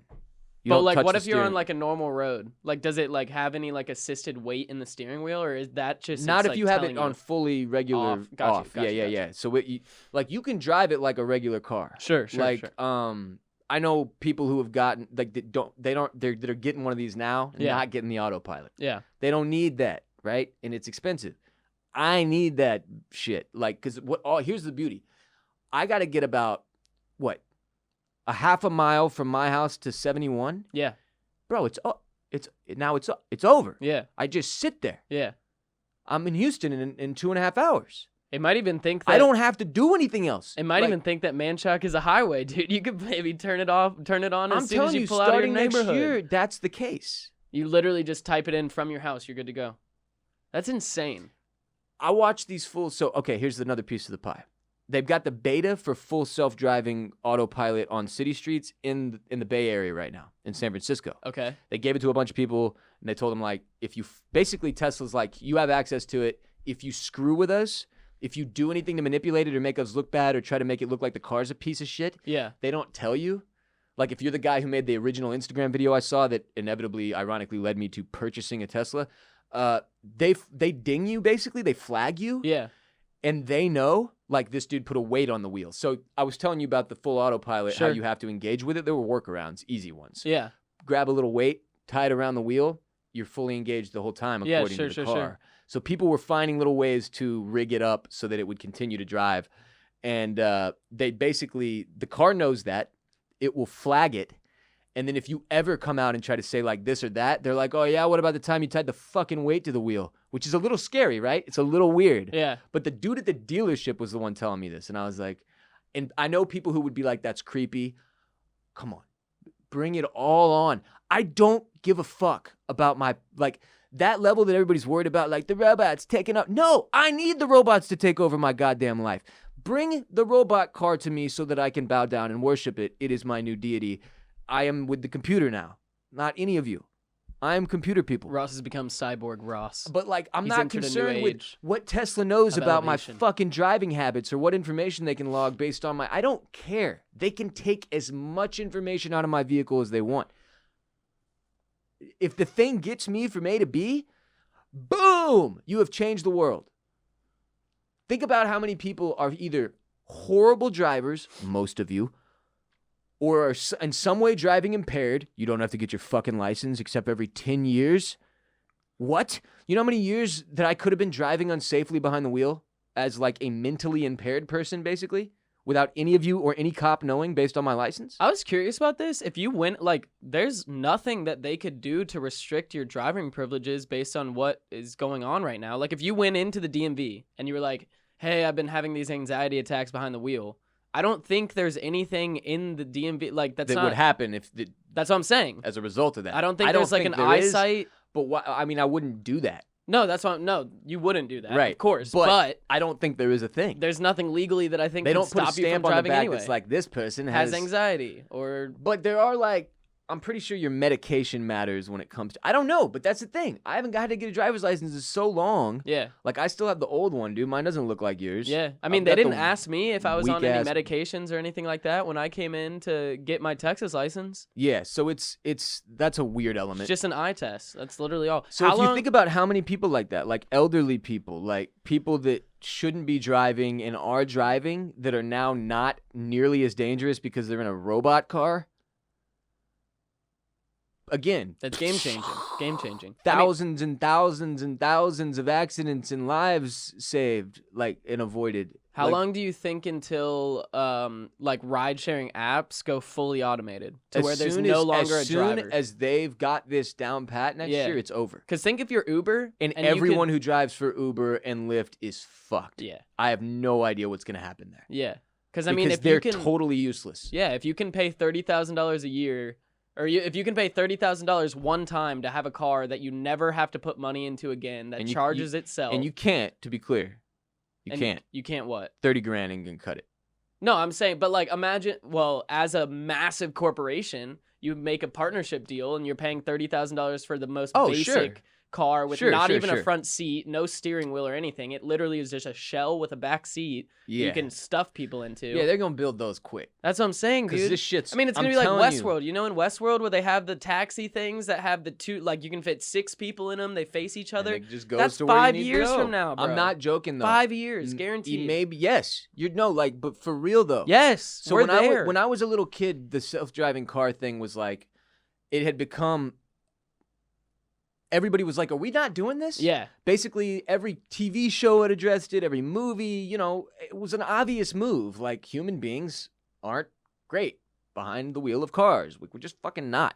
You But don't like touch what the if you're on steering. like a normal road? Like does it like have any like assisted weight in the steering wheel, or is that just Not it's, if like, you have telling it on fully regular Off. Gotcha, off. gotcha, Yeah. gotcha. So you can drive it like a regular car. Sure. Like I know people who have gotten like they're getting one of these now and Yeah. not getting the autopilot. Yeah. They don't need that, right? And it's expensive. I need that shit. Like, cause here's the beauty. I got to get about a half a mile from my house to 71. Yeah. Bro, it's over. Yeah. I just sit there. Yeah. I'm in Houston in 2.5 hours. It might even think that I don't have to do anything else. It might Like, even think that Manchac is a highway, dude. You could maybe turn it on I'm as soon telling as you you, pull out of your starting next neighborhood. year, that's the case. You literally just type it in from your house. You're good to go. That's insane. I watch these here's another piece of the pie. They've got the beta for full self-driving autopilot on city streets in the Bay Area right now, in San Francisco. Okay. They gave it to a bunch of people, and they told them, like, basically Tesla's like, you have access to it. If you screw with us, if you do anything to manipulate it or make us look bad or try to make it look like the car's a piece of shit, Yeah. they don't tell you. Like, if you're the guy who made the original Instagram video I saw that inevitably, ironically, led me to purchasing a Tesla, they ding you, basically. They flag you. Yeah. And they know, like, this dude put a weight on the wheel. So I was telling you about the full autopilot, how Sure. you have to engage with it. There were workarounds, easy ones. Yeah. Grab a little weight, tie it around the wheel. You're fully engaged the whole time, Yeah, according sure, to the sure, car. sure. So people were finding little ways to rig it up so that it would continue to drive. And the car knows that. It will flag it. And then if you ever come out and try to say like this or that, they're like, oh yeah, what about the time you tied the fucking weight to the wheel? Which is a little scary, right? It's a little weird. Yeah. But the dude at the dealership was the one telling me this. And I was like, and I know people who would be like, that's creepy. Come on, bring it all on. I don't give a fuck about that level that everybody's worried about, like the robots taking up. No, I need the robots to take over my goddamn life. Bring the robot car to me so that I can bow down and worship it. It is my new deity. I am with the computer now, not any of you. I am computer people. Ross has become cyborg Ross. But like, I'm He's not entered a new concerned with age what Tesla knows of about elevation. my fucking driving habits or what information they can log based on I don't care. They can take as much information out of my vehicle as they want. If the thing gets me from A to B, boom, you have changed the world. Think about how many people are either horrible drivers, most of you, or are in some way driving impaired. You don't have to get your fucking license except every 10 years. What? You know how many years that I could have been driving unsafely behind the wheel as like a mentally impaired person, basically, without any of you or any cop knowing based on my license? I was curious about this. If you went, like, there's nothing that they could do to restrict your driving privileges based on what is going on right now. Like, if you went into the DMV and you were like, hey, I've been having these anxiety attacks behind the wheel, I don't think there's anything in the DMV, like, that would happen if that's what I'm saying. As a result of that. I don't think there's like an eyesight. But I mean, I wouldn't do that. No, no, you wouldn't do that. Right. Of course. But I don't think there is a thing. There's nothing legally that I think they can don't put a stop you from stamp on the driving back anyway. that's like, this person has anxiety or. But there are like, I'm pretty sure your medication matters when it comes to. I don't know, but that's the thing. I haven't got to get a driver's license in so long. Yeah. Like, I still have the old one, dude. Mine doesn't look like yours. Yeah. I mean, they didn't ask me if I was on any medications or anything like that when I came in to get my Texas license. Yeah. So that's a weird element. It's just an eye test. That's literally all. So if you think about how many people like that, like elderly people, like people that shouldn't be driving and are driving that are now not nearly as dangerous because they're in a robot car. Again, that's game changing. Game changing. Thousands and thousands and thousands of accidents and lives saved, like, and avoided. How long do you think until like ride sharing apps go fully automated to where there's no longer a driver? As soon as they've got this down pat next year, it's over. Because think if you're Uber and everyone who drives for Uber and Lyft is fucked. Yeah. I have no idea what's gonna happen there. Yeah. Because I mean, if they're you can, totally useless. Yeah, if you can pay $30,000 a year. Or if you can pay $30,000 one time to have a car that you never have to put money into again, that charges itself. And you can't, to be clear. You can't. You can't what? 30 grand and can cut it. No, I'm saying, but like imagine, well, as a massive corporation, you make a partnership deal and you're paying $30,000 for the most basic car with not even a front seat, no steering wheel or anything. It literally is just a shell with a back seat you can stuff people into. Yeah, they're going to build those quick. That's what I'm saying, dude. This shit's, I mean, it's going to be like Westworld. You know, in Westworld where they have the taxi things that have the two, like you can fit 6 people in them. They face each other. And it just goes That's to where 5 you need years to go. from now, bro. I'm not joking, though. 5 years, guaranteed. Maybe, yes. But for real, though. Yes, so we're there. when I was a little kid, the self-driving car thing was like, it had become... Everybody was like, are we not doing this? Yeah. Basically, every TV show had addressed it, every movie, you know, it was an obvious move. Like, human beings aren't great behind the wheel of cars. We're just fucking not.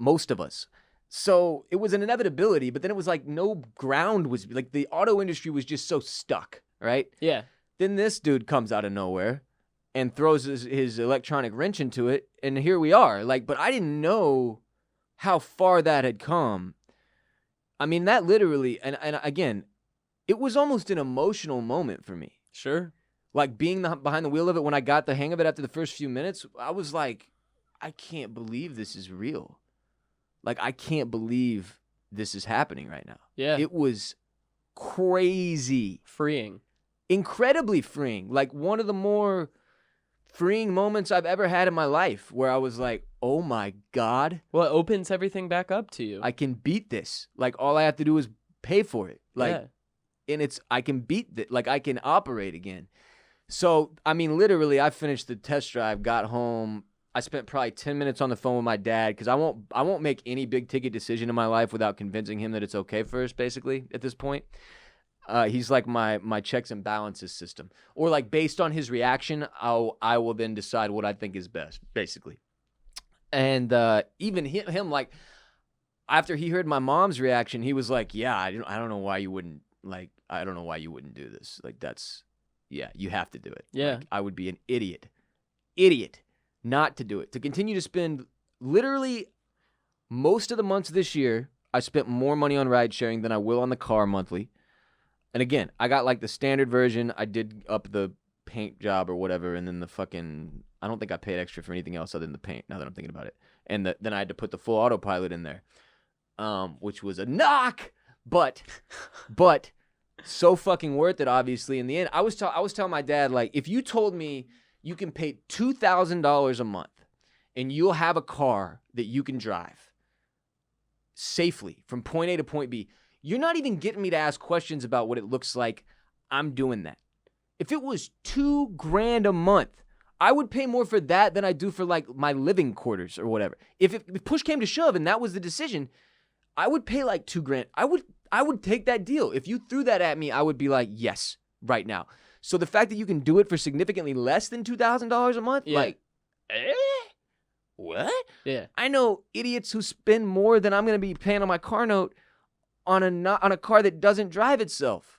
Most of us. So it was an inevitability, but then it was like no ground was, like the auto industry was just so stuck, right? Yeah. Then this dude comes out of nowhere and throws his electronic wrench into it, and here we are. Like, but I didn't know how far that had come. I mean, that literally, and again, it was almost an emotional moment for me. Sure. Like being behind the wheel of it, when I got the hang of it after the first few minutes, I was like, I can't believe this is real. Like, I can't believe this is happening right now. Yeah. It was crazy. Freeing. Incredibly freeing. Like one of the more freeing moments I've ever had in my life where I was like, oh my God. Well, it opens everything back up to you. I can beat this. Like, all I have to do is pay for it. Like, and I can beat it. Like, I can operate again. So, I mean, literally, I finished the test drive, got home. I spent probably 10 minutes on the phone with my dad because I won't make any big ticket decision in my life without convincing him that it's okay first, basically, at this point. He's like my checks and balances system. Or like based on his reaction, I will then decide what I think is best, basically. And even him, like, after he heard my mom's reaction, he was like, yeah, I don't know why you wouldn't, like, I don't know why you wouldn't do this. Like, you have to do it. Yeah. Like, I would be an idiot not to do it. To continue to spend literally most of the months this year, I spent more money on ride sharing than I will on the car monthly. And again, I got like the standard version. I did up the paint job or whatever, and then the fucking, I don't think I paid extra for anything else other than the paint, now that I'm thinking about it. And then I had to put the full autopilot in there, which was a knock, but so fucking worth it, obviously. In the end, I was telling my dad, like, if you told me you can pay $2,000 a month and you'll have a car that you can drive safely from point A to point B, You're not even getting me to ask questions about what it looks like. I'm doing that. If it was $2,000 a month, I would pay more for that than I do for like my living quarters or whatever. If push came to shove and that was the decision, I would pay like $2,000. I would take that deal. If you threw that at me, I would be like, yes, right now. So the fact that you can do it for significantly less than $2,000 a month, like, what? Yeah. I know idiots who spend more than I'm going to be paying on my car note on a car that doesn't drive itself.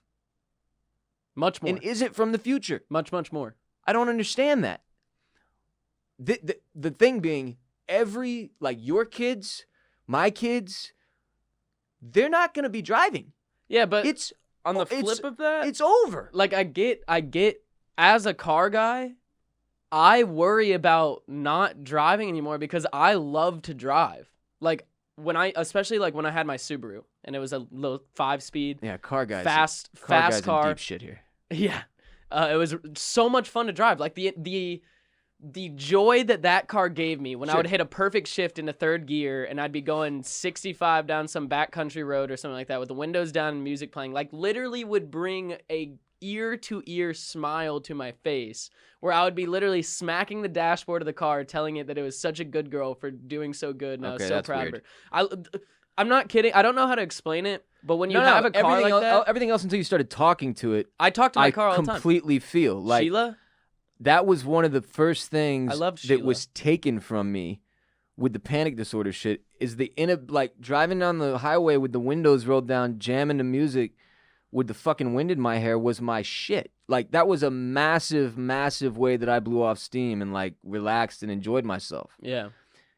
Much more. And isn't from the future. Much more. I don't understand that. The thing being, your kids, my kids, they're not going to be driving. Yeah, but it's on the flip of that, it's over. Like I get as a car guy, I worry about not driving anymore because I love to drive. Like especially when I had my Subaru and it was a little 5-speed. Yeah, car guys. Fast guys car. In deep shit here. Yeah. It was so much fun to drive. Like the joy that car gave me when I would hit a perfect shift into third gear and I'd be going 65 down some backcountry road or something like that with the windows down and music playing, like literally would bring a ear-to-ear smile to my face where I would be literally smacking the dashboard of the car telling it that it was such a good girl for doing so good and I was so proud of her. I'm not kidding. I don't know how to explain it, but when you have a car like that... Everything else until you started talking to it, I talk to my car all the time. I completely feel like... Sheila? That was one of the first things that was taken from me with the panic disorder shit, is driving down the highway with the windows rolled down, jamming the music with the fucking wind in my hair was my shit. Like, that was a massive, massive way that I blew off steam and, like, relaxed and enjoyed myself. Yeah.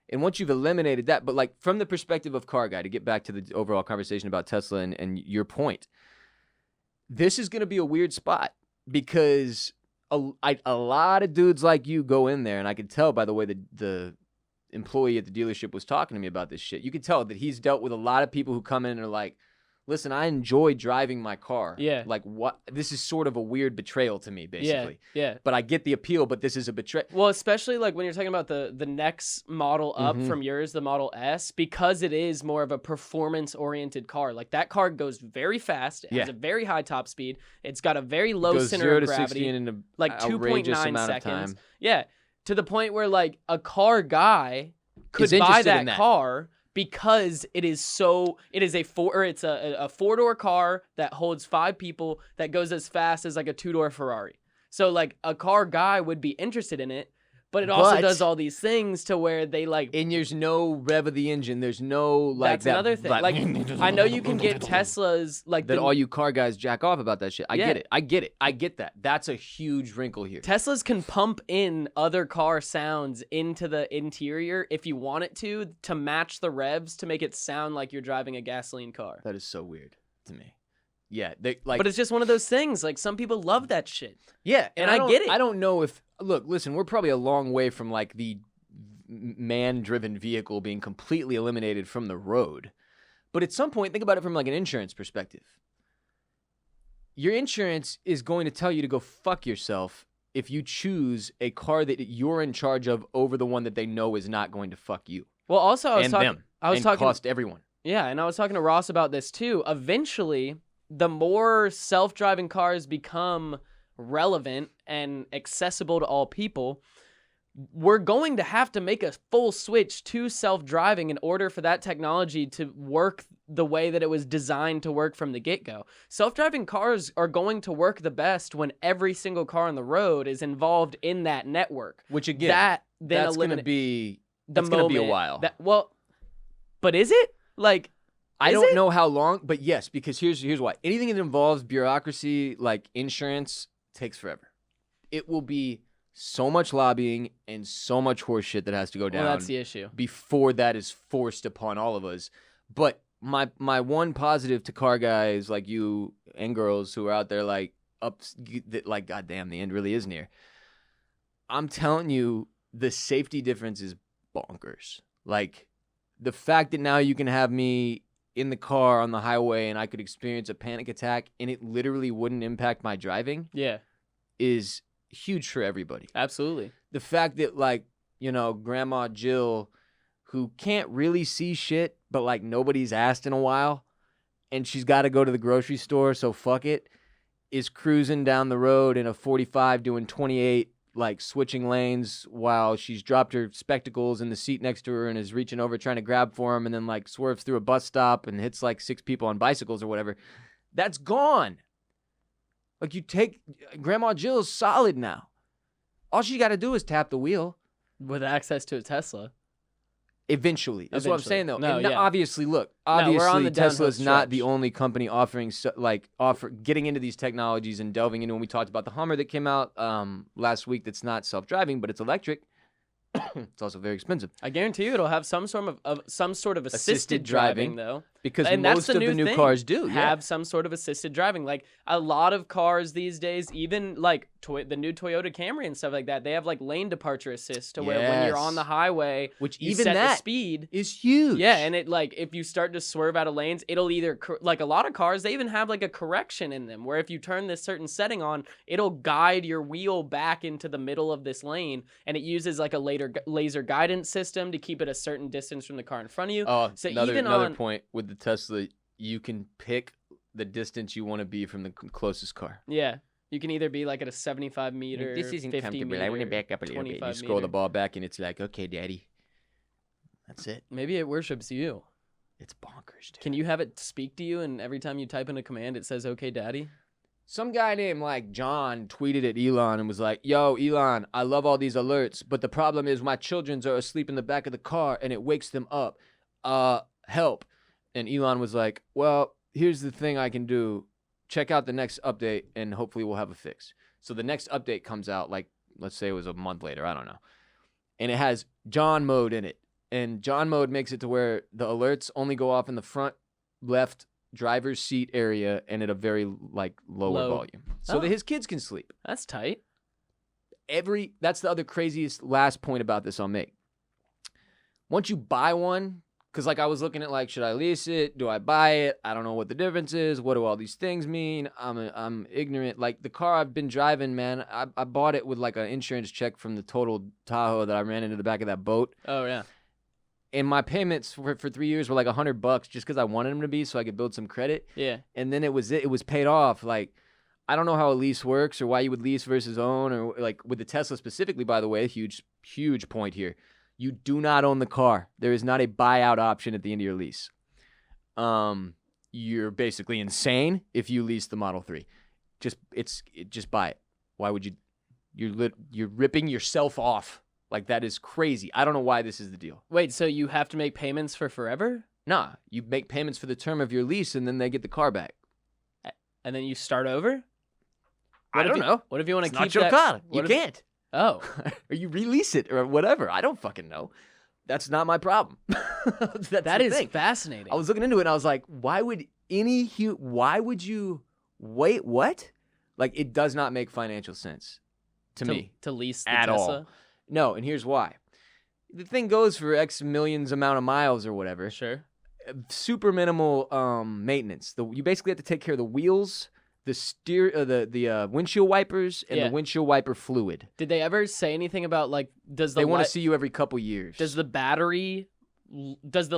And once you've eliminated that, but, like, from the perspective of car guy, to get back to the overall conversation about Tesla and your point, this is going to be a weird spot because a lot of dudes like you go in there, and I could tell by the way the employee at the dealership was talking to me about this shit. You could tell that he's dealt with a lot of people who come in and are like, listen, I enjoy driving my car. Yeah. Like, what? This is sort of a weird betrayal to me, basically. Yeah. But I get the appeal, but this is a betrayal. Well, especially like when you're talking about the next model up from yours, the Model S, because it is more of a performance-oriented car. Like, that car goes very fast. It has a very high top speed. It's got a very low center of gravity. 0 to 60 in like 2.9 seconds. Of time. Yeah. To the point where, like, a car guy could Is buy interested that in that. car because it's a 4-door car that holds 5 people that goes as fast as like a 2-door Ferrari. So like a car guy would be interested in it, but it also does all these things to where they like. And there's no rev of the engine. There's no like. That's another thing. Like I know you can get Teslas like that. All you car guys jack off about that shit. I get it. I get that. That's a huge wrinkle here. Teslas can pump in other car sounds into the interior if you want it to match the revs to make it sound like you're driving a gasoline car. That is so weird to me. Yeah, but it's just one of those things. Like some people love that shit. Yeah, and I get it. I don't know if listen, we're probably a long way from like the man-driven vehicle being completely eliminated from the road. But at some point, think about it from like an insurance perspective. Your insurance is going to tell you to go fuck yourself if you choose a car that you're in charge of over the one that they know is not going to fuck you. Well, also I was talking cost everyone. Yeah, and I was talking to Ross about this too. Eventually, the more self-driving cars become relevant and accessible to all people, we're going to have to make a full switch to self-driving in order for that technology to work the way that it was designed to work from the get-go. Self-driving cars are going to work the best when every single car on the road is involved in that network. Which again, that's going to be a while. But is it? Like, I don't know how long, but yes, because here's why. Anything that involves bureaucracy, like insurance, takes forever. It will be so much lobbying and so much horseshit that has to go down. Well, that's the issue. Before that is forced upon all of us. But my one positive to car guys like you and girls who are out there like goddamn, the end really is near. I'm telling you, the safety difference is bonkers. Like the fact that now you can have me in the car on the highway and I could experience a panic attack and it literally wouldn't impact my driving is huge for everybody. Absolutely. The fact that like, Grandma Jill, who can't really see shit, but like nobody's asked in a while, and she's got to go to the grocery store, so fuck it, is cruising down the road in a 45 doing 28, like switching lanes while she's dropped her spectacles in the seat next to her and is reaching over trying to grab for him and then like swerves through a bus stop and hits like 6 people on bicycles or whatever. That's gone. Like you take Grandma Jill's solid now. All she got to do is tap the wheel. With access to a Tesla. Eventually. That's what I'm saying, though. No, and yeah. Obviously, look, we're on the Tesla's downhill not the stretch. only company offering, getting into these technologies and delving into. When we talked about the Hummer that came out last week that's not self-driving, but it's electric. It's also very expensive. I guarantee you it'll have some sort of assisted driving, though. Because And that's most the of the new thing. cars do. Have some sort of assisted driving. Like a lot of cars these days, even like the new Toyota Camry and stuff like that, they have like lane departure assist to where when you're on the highway, Which you even set the that speed. is huge. Yeah, and it like if you start to swerve out of lanes, it'll either like a lot of cars, they even have like a correction in them where if you turn this certain setting on, it'll guide your wheel back into the middle of this lane, and it uses like a laser guidance system to keep it a certain distance from the car in front of you. Oh, so another point with the Tesla, you can pick the distance you want to be from the closest car. Yeah. You can either be like at a 75 meter, This isn't 50 comfortable. meter, I want to back up a little bit. You 25 scroll the meter. ball back and it's like, okay, daddy. That's it. Maybe it worships you. It's bonkers, dude. Can you have it speak to you and every time you type in a command it says, okay, daddy? Some guy named like John tweeted at Elon and was like, yo, Elon, I love all these alerts, but the problem is my children are asleep in the back of the car and it wakes them up. Help. And Elon was like, well, here's the thing I can do. Check out the next update and hopefully we'll have a fix. So the next update comes out, like, let's say it was a month later. I don't know. And it has John mode in it. And John mode makes it to where the alerts only go off in the front left driver's seat area and at a very like lower volume. So that his kids can sleep. That's tight. That's the other craziest last point about this I'll make. Once you buy one, because like I was looking at like, should I lease it? Do I buy it? I don't know what the difference is. What do all these things mean? I'm ignorant. Like the car I've been driving, man, I bought it with like an insurance check from the totaled Tahoe that I ran into the back of that boat. Oh, yeah. And my payments for 3 years were like $100 just because I wanted them to be so I could build some credit. Yeah. And then it was paid off. Like, I don't know how a lease works or why you would lease versus own, or like with the Tesla specifically, by the way, huge point here. You do not own the car. There is not a buyout option at the end of your lease. You're basically insane if you lease the Model 3. Just buy it. Why would you? You're ripping yourself off. Like, that is crazy. I don't know why this is the deal. Wait, so you have to make payments for forever? Nah, you make payments for the term of your lease and then they get the car back. And then you start over? I don't know. What if you want to It's keep not your that? car. You what if- can't. Oh. Or you release it or whatever. I don't fucking know. That's not my problem. That is fascinating. I was looking into it and I was like, why would you wait, what? Like, it does not make financial sense to me. To lease the at Tesla? all. No, and here's why. The thing goes for X millions amount of miles or whatever. Sure. Super minimal maintenance. You basically have to take care of the wheels, the windshield wipers, and the windshield wiper fluid. Did they ever say anything about like They want to see you every couple years. Does the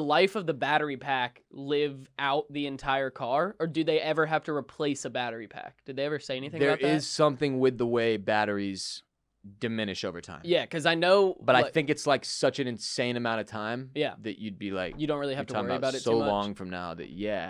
life of the battery pack live out the entire car, or do they ever have to replace a battery pack? Did they ever say anything about that? There is something with the way batteries diminish over time. Yeah, because I know, But I think it's like such an insane amount of time. Yeah. That you'd be like, you don't really have to worry about it so too much. long from now that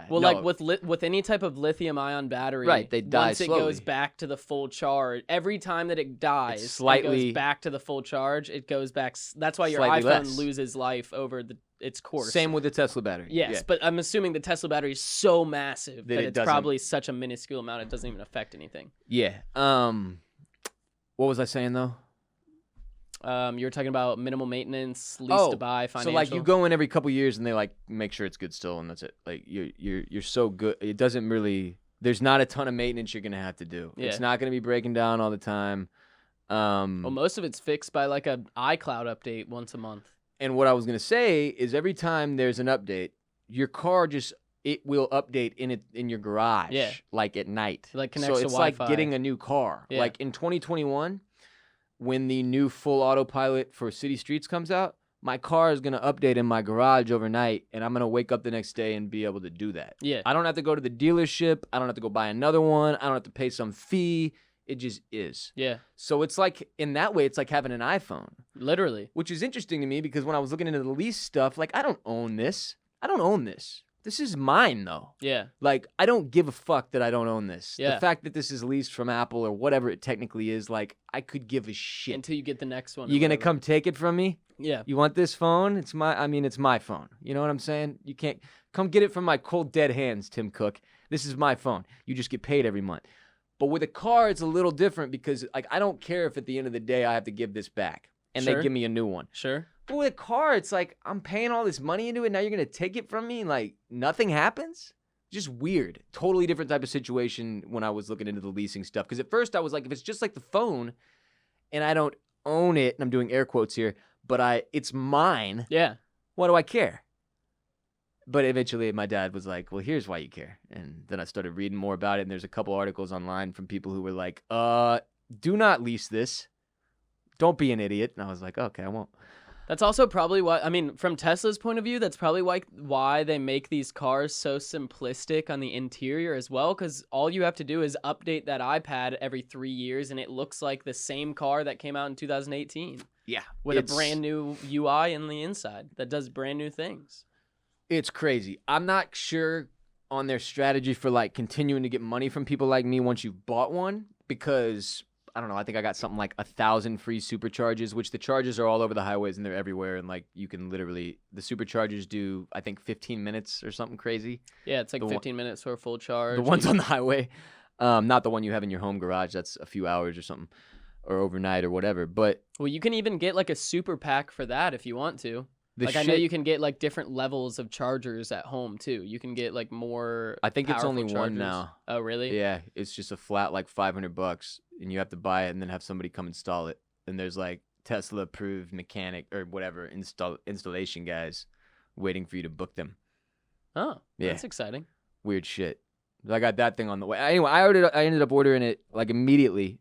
Well, No, like with any type of lithium-ion battery, Right, they die once slowly. it goes back to the full charge, every time that it dies, It's slightly- it goes back to the full charge. It goes back. That's why your Slightly iPhone less. loses life over its course. Same with the Tesla battery. Yes, Yeah. but I'm assuming the Tesla battery is so massive That that it it's doesn't- probably such a minuscule amount it doesn't even affect anything. Yeah. What was I saying though? You were talking about minimal maintenance, lease to buy, financial. So like you go in every couple years and they like make sure it's good still, and that's it. Like you're so good. It doesn't really. There's not a ton of maintenance you're gonna have to do. Yeah. It's not gonna be breaking down all the time. Well, most of it's fixed by like an iCloud update once a month. And what I was gonna say is every time there's an update, your car it will update in your garage. Yeah. Like at night. Like connects so to it's Wi-Fi. like getting a new car. Yeah. Like in 2021, when the new full autopilot for city streets comes out, my car is going to update in my garage overnight, and I'm going to wake up the next day and be able to do that. Yeah. I don't have to go to the dealership. I don't have to go buy another one. I don't have to pay some fee. It just is. Yeah. So it's like, in that way, it's like having an iPhone. Literally. Which is interesting to me because when I was looking into the lease stuff, like, I don't own this. I don't own this. This is mine, though. Yeah. Like, I don't give a fuck that I don't own this. Yeah. The fact that this is leased from Apple or whatever it technically is, like, I could give a shit. Until you get the next one. You gonna come take it from me? Yeah. You want this phone? It's my phone. You know what I'm saying? You can't come get it from my cold dead hands, Tim Cook. This is my phone. You just get paid every month. But with a car, it's a little different because, like, I don't care if at the end of the day I have to give this back and Sure. they give me a new one. Sure. But with a car, it's like I'm paying all this money into it. Now you're going to take it from me and, like, nothing happens? Just weird. Totally different type of situation when I was looking into the leasing stuff. Because at first I was like, if it's just like the phone and I don't own it, and I'm doing air quotes here, but it's mine, Yeah. why do I care? But eventually my dad was like, well, here's why you care. And then I started reading more about it, and there's a couple articles online from people who were like, do not lease this. Don't be an idiot. And I was like, okay, I won't. That's also probably why, I mean, from Tesla's point of view, that's probably why they make these cars so simplistic on the interior as well, because all you have to do is update that iPad every 3 years, and it looks like the same car that came out in 2018. Yeah. With a brand new UI in the inside that does brand new things. It's crazy. I'm not sure on their strategy for, like, continuing to get money from people like me once you've bought one, because I don't know, I think I got something like 1,000 free supercharges, which the charges are all over the highways and they're everywhere. And, like, you can literally, the superchargers do, I think, 15 minutes or something crazy. Yeah, it's like 15 minutes for a full charge. The ones on the highway, not the one you have in your home garage. That's a few hours or something, or overnight or whatever. But well, you can even get like a super pack for that if you want to. Like, I know you can get like different levels of chargers at home too. You can get like more. I think it's only powerful one chargers. now. Oh, really? Yeah, it's just a flat like $500, and you have to buy it and then have somebody come install it. And there's like Tesla approved mechanic or whatever installation guys waiting for you to book them. Oh, Yeah. that's exciting. Weird shit. I got that thing on the way. Anyway, I ended up ordering it like immediately.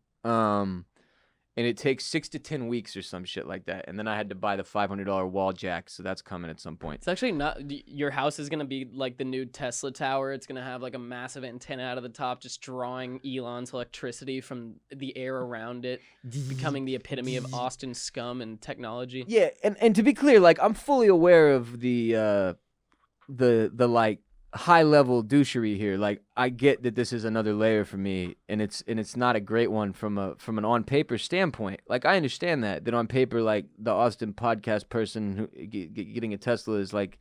And it takes 6 to 10 weeks or some shit like that. And then I had to buy the $500 wall jack, so that's coming at some point. It's actually not. Your house is gonna be like the new Tesla tower. It's gonna have like a massive antenna out of the top, just drawing Elon's electricity from the air around it, becoming the epitome of Austin scum and technology. Yeah, and to be clear, like, I'm fully aware of the like high level douchery here. Like, I get that this is another layer for me, and it's not a great one from an on paper standpoint. Like, I understand that on paper, like, the Austin podcast person who getting a Tesla is like,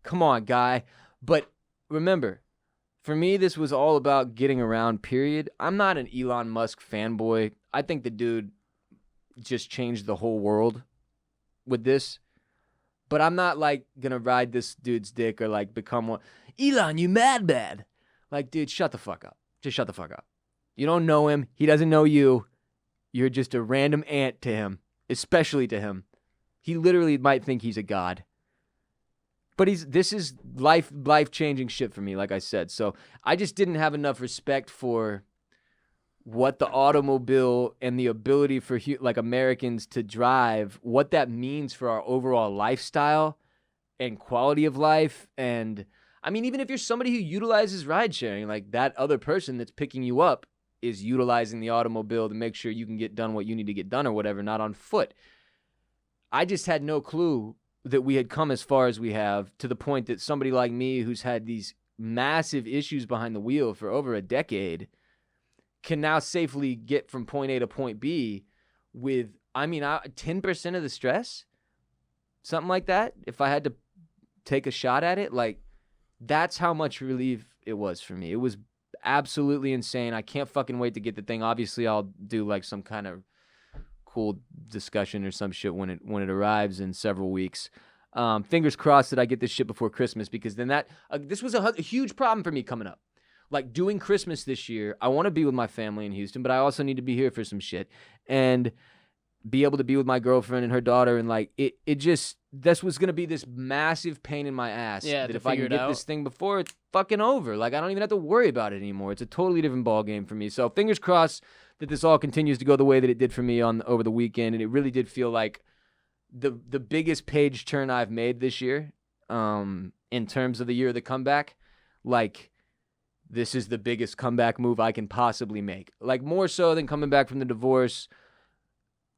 come on, guy. But remember, for me, this was all about getting around, period. I'm not an Elon Musk fanboy. I think the dude just changed the whole world with this. But I'm not, like, going to ride this dude's dick or, like, become one. Elon, you mad. Like, dude, shut the fuck up. Just shut the fuck up. You don't know him. He doesn't know you. You're just a random ant to him, especially to him. He literally might think he's a god. But this is life-changing shit for me, like I said. So I just didn't have enough respect for what the automobile and the ability for like Americans to drive, what that means for our overall lifestyle and quality of life. And I mean, even if you're somebody who utilizes ride sharing, like, that other person that's picking you up is utilizing the automobile to make sure you can get done what you need to get done or whatever, not on foot. I just had no clue that we had come as far as we have, to the point that somebody like me, who's had these massive issues behind the wheel for over a decade, can now safely get from point A to point B with, 10% of the stress, something like that. If I had to take a shot at it, like, that's how much relief it was for me. It was absolutely insane. I can't fucking wait to get the thing. Obviously, I'll do like some kind of cool discussion or some shit when it arrives in several weeks. Fingers crossed that I get this shit before Christmas, because then this was a huge problem for me coming up. Like, doing Christmas this year, I want to be with my family in Houston, but I also need to be here for some shit and be able to be with my girlfriend and her daughter. And, like, this was going to be this massive pain in my ass. Yeah, that to if I can figure it get this out. thing before it's fucking over, like, I don't even have to worry about it anymore. It's a totally different ball game for me. So fingers crossed that this all continues to go the way that it did for me over the weekend. And it really did feel like the biggest page turn I've made this year, in terms of the year of the comeback. Like, this is the biggest comeback move I can possibly make. Like, more so than coming back from the divorce.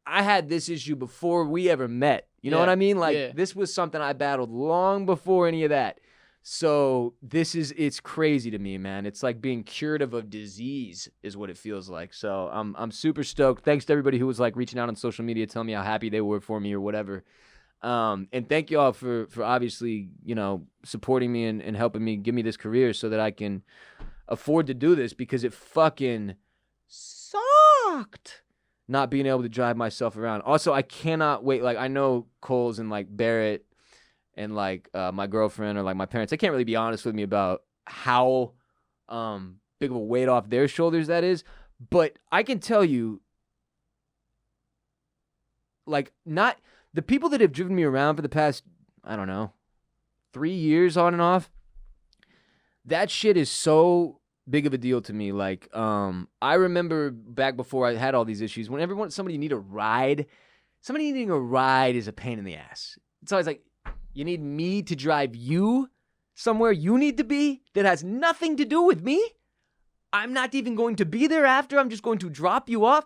I had this issue before we ever met. You know what I mean? Like, this was something I battled long before any of that. So it's crazy to me, man. It's like being cured of a disease is what it feels like. So I'm super stoked. Thanks to everybody who was like reaching out on social media, telling me how happy they were for me or whatever. And thank you all for obviously, you know, supporting me and helping me give me this career so that I can afford to do this, because it fucking sucked not being able to drive myself around. Also, I cannot wait. Like, I know Coles and like Barrett and like my girlfriend or like my parents, they can't really be honest with me about how big of a weight off their shoulders that is. But I can tell you, like, not the people that have driven me around for the past, I don't know, 3 years on and off, that shit is so big of a deal to me. Like, I remember back before I had all these issues, whenever somebody need a ride, somebody needing a ride is a pain in the ass. It's always like, you need me to drive you somewhere you need to be that has nothing to do with me? I'm not even going to be there after. I'm just going to drop you off.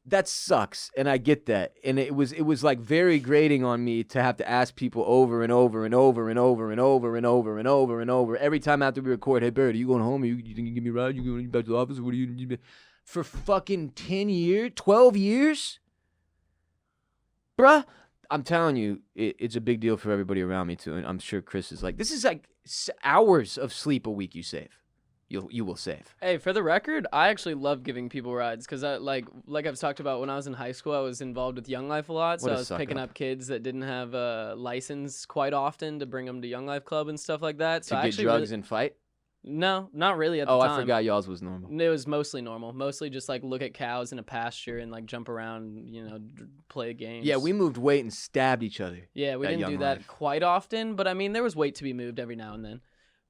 That sucks, and I get that. And it was like very grating on me to have to ask people over and over and over and over and over and over and over and over every time after we record. Hey, Barrett, are you going home? You think you can give me a ride? You going back to the office? What are you for fucking 10 years, 12 years, bruh? I'm telling you, it's a big deal for everybody around me too, and I'm sure Chris is like, this is like hours of sleep a week you save. You will save. Hey, for the record, I actually love giving people rides because I like I've talked about when I was in high school, I was involved with Young Life a lot, so I was picking up kids that didn't have a license quite often to bring them to Young Life Club and stuff like that. So to get drugs and fight? No, not really at the time. Oh, I forgot y'all's was normal. It was mostly normal. Mostly just like look at cows in a pasture and like jump around, you know, play games. Yeah, we moved weight and stabbed each other. Yeah, we didn't do that quite often, but I mean, there was weight to be moved every now and then.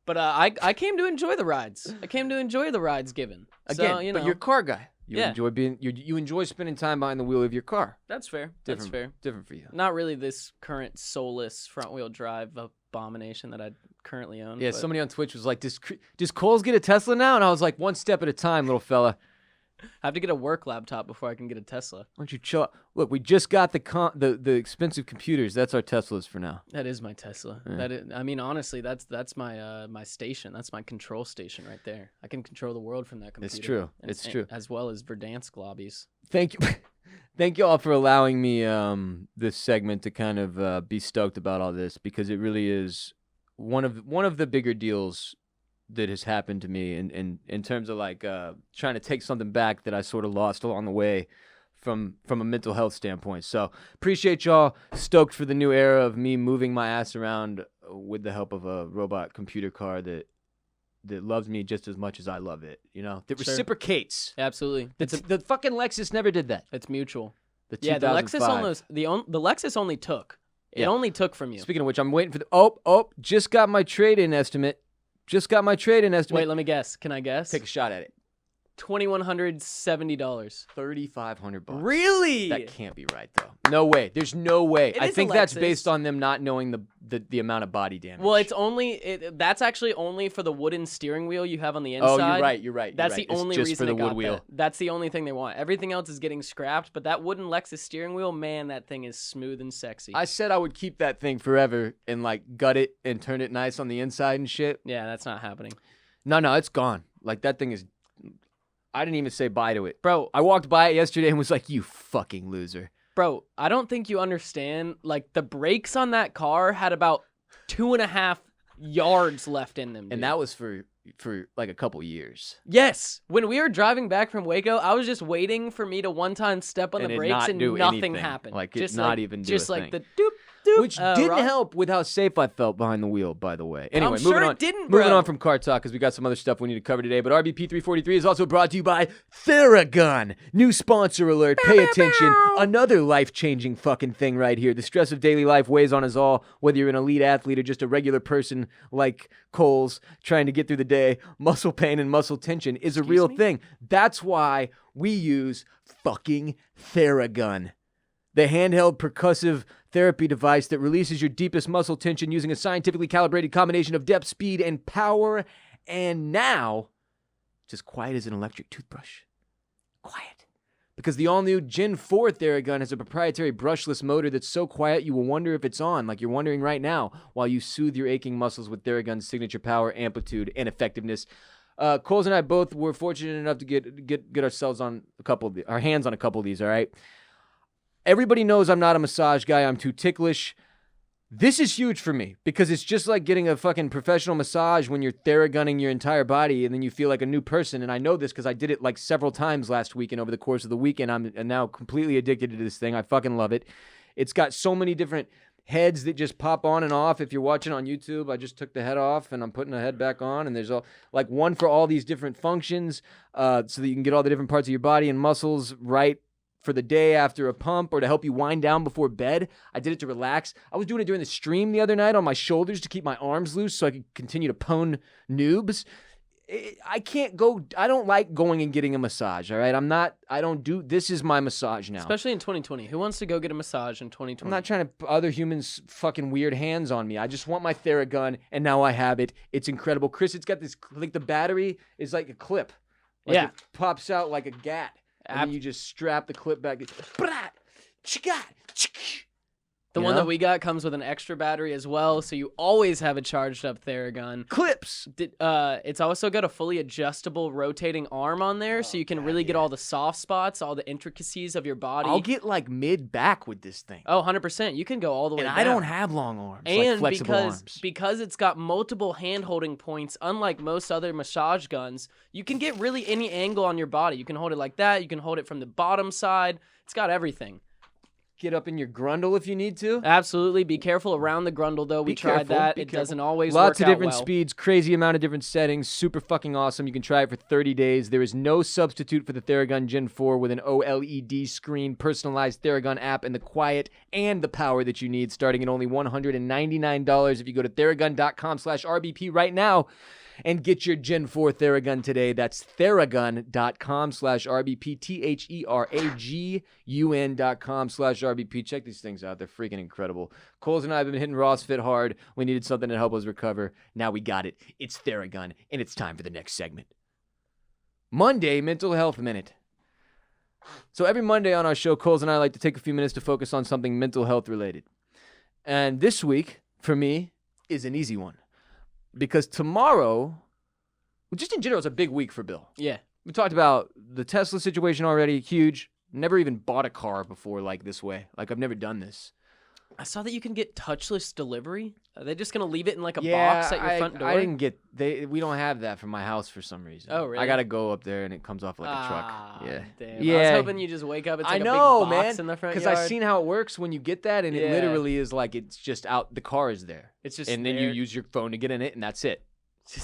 But I came to enjoy the rides. I came to enjoy the rides given. Again, so, you know, but you're a car guy. You Yeah. enjoy you enjoy spending time behind the wheel of your car. That's fair. That's fair. Different for you. Not really this current soulless front-wheel drive abomination that I currently own. Yeah, but somebody on Twitch was like, does Coles get a Tesla now? And I was like, one step at a time, little fella. I have to get a work laptop before I can get a Tesla. Why don't you chill out? Look, we just got the expensive computers. That's our Teslas for now. That is my Tesla. Yeah. I mean, honestly, that's my my station. That's my control station right there. I can control the world from that computer. It's true. It's true. As well as Verdansk lobbies. Thank you. Thank you all for allowing me this segment to kind of be stoked about all this, because it really is one of the bigger deals that has happened to me in terms of like trying to take something back that I sort of lost along the way from a mental health standpoint. So appreciate y'all. Stoked for the new era of me moving my ass around with the help of a robot computer car that loves me just as much as I love it. You know, that reciprocates. Absolutely. The fucking Lexus never did that. It's mutual. The Yeah, the Lexus 2005. the Lexus only took. It only took from you. Speaking of which, I'm waiting for the just got my trade-in estimate. Wait, let me guess. Can I guess? Take a shot at it. $2,170. $3,500. Really? That can't be right though. No way. There's no way. It I is a think that's Lexus. based on them not knowing the amount of body damage. Well, that's actually only for the wooden steering wheel you have on the inside. Oh, you're right. That's the It's only just reason for the they got wood wheel. that. That's the only thing they want. Everything else is getting scrapped, but that wooden Lexus steering wheel, man, that thing is smooth and sexy. I said I would keep that thing forever and like gut it and turn it nice on the inside and shit. Yeah, that's not happening. No, it's gone. Like that thing is. I didn't even say bye to it. Bro, I walked by it yesterday and was like, you fucking loser. Bro, I don't think you understand. Like, the brakes on that car had about 2.5 yards left in them. Dude. And that was for like a couple years. Yes. When we were driving back from Waco, I was just waiting for me to one time step on And the it brakes not and do nothing anything. happened. Like, it just not like, even do just a like thing. the doop doop. Which didn't Ross- help with how safe I felt behind the wheel, by the way. Anyway, I'm moving sure on. it didn't, Moving bro. on from car talk, because we got some other stuff we need to cover today. But RBP343 is also brought to you by Theragun. New sponsor alert. Pay attention. Another life-changing fucking thing right here. The stress of daily life weighs on us all, whether you're an elite athlete or just a regular person like Coles trying to get through the day. Muscle pain and muscle tension is a real thing. That's why we use fucking Theragun. The handheld percussive therapy device that releases your deepest muscle tension using a scientifically calibrated combination of depth, speed, and power. And now, it's as quiet as an electric toothbrush. Quiet. Because the all-new Gen 4 Theragun has a proprietary brushless motor that's so quiet you will wonder if it's on, like you're wondering right now, while you soothe your aching muscles with Theragun's signature power, amplitude, and effectiveness. Coles and I both were fortunate enough to get ourselves on our hands on a couple of these, all right? Everybody knows I'm not a massage guy. I'm too ticklish. This is huge for me because it's just like getting a fucking professional massage when you're Theragunning your entire body and then you feel like a new person. And I know this because I did it like several times last week and over the course of the weekend. I'm now completely addicted to this thing. I fucking love it. It's got so many different heads that just pop on and off. If you're watching on YouTube, I just took the head off and I'm putting the head back on. And there's like one for all these different functions so that you can get all the different parts of your body and muscles right for the day after a pump or to help you wind down before bed. I did it to relax. I was doing it during the stream the other night on my shoulders to keep my arms loose so I could continue to pwn noobs. I don't like going and getting a massage, all right? This is my massage now. Especially in 2020. Who wants to go get a massage in 2020? I'm not trying to put other humans' fucking weird hands on me. I just want my Theragun, and now I have it. It's incredible. Chris, it's got this, like the battery is like a clip. Like Yeah. It pops out like a gat. And then you just strap the clip back. The one that we got comes with an extra battery as well, so you always have a charged up Theragun. Clips! It's also got a fully adjustable rotating arm on there, so you can really get all the soft spots, all the intricacies of your body. I'll get like mid-back with this thing. Oh, 100%. You can go all the way And down. I don't have long arms, and like flexible arms. because it's got multiple hand-holding points, unlike most other massage guns, you can get really any angle on your body. You can hold it like that. You can hold it from the bottom side. It's got everything. Get up in your grundle if you need to. Absolutely. Be careful around the grundle, though. We tried that. It doesn't always work out Lots of different well. speeds, crazy amount of different settings, super fucking awesome. You can try it for 30 days. There is no substitute for the Theragun Gen 4 with an OLED screen, personalized Theragun app, and the quiet and the power that you need, starting at only $199 if you go to Theragun.com/RBP right now and get your Gen 4 Theragun today. That's Theragun.com/RBP, Theragun.com/RBP. Check these things out. They're freaking incredible. Coles and I have been hitting Ross Fit hard. We needed something to help us recover. Now we got it. It's Theragun, and it's time for the next segment. Monday Mental Health Minute. So every Monday on our show, Coles and I like to take a few minutes to focus on something mental health related. And this week, for me, is an easy one. Because tomorrow, just in general, it's a big week for Bill. Yeah. We talked about the Tesla situation already, huge. Never even bought a car before like this way. Like, I've never done this. I saw that you can get touchless delivery. Are they just going to leave it in like a box at your front door? I didn't get, we don't have that for my house for some reason. Oh, really? I got to go up there and it comes off like a truck. Yeah. Damn. Yeah. I was hoping you just wake up, it's like I a know, big box man, in the front because yard. I've seen how it works when you get that and it Yeah. literally is like it's just out, the car is there. It's just and then there. you use your phone to get in it and that's it.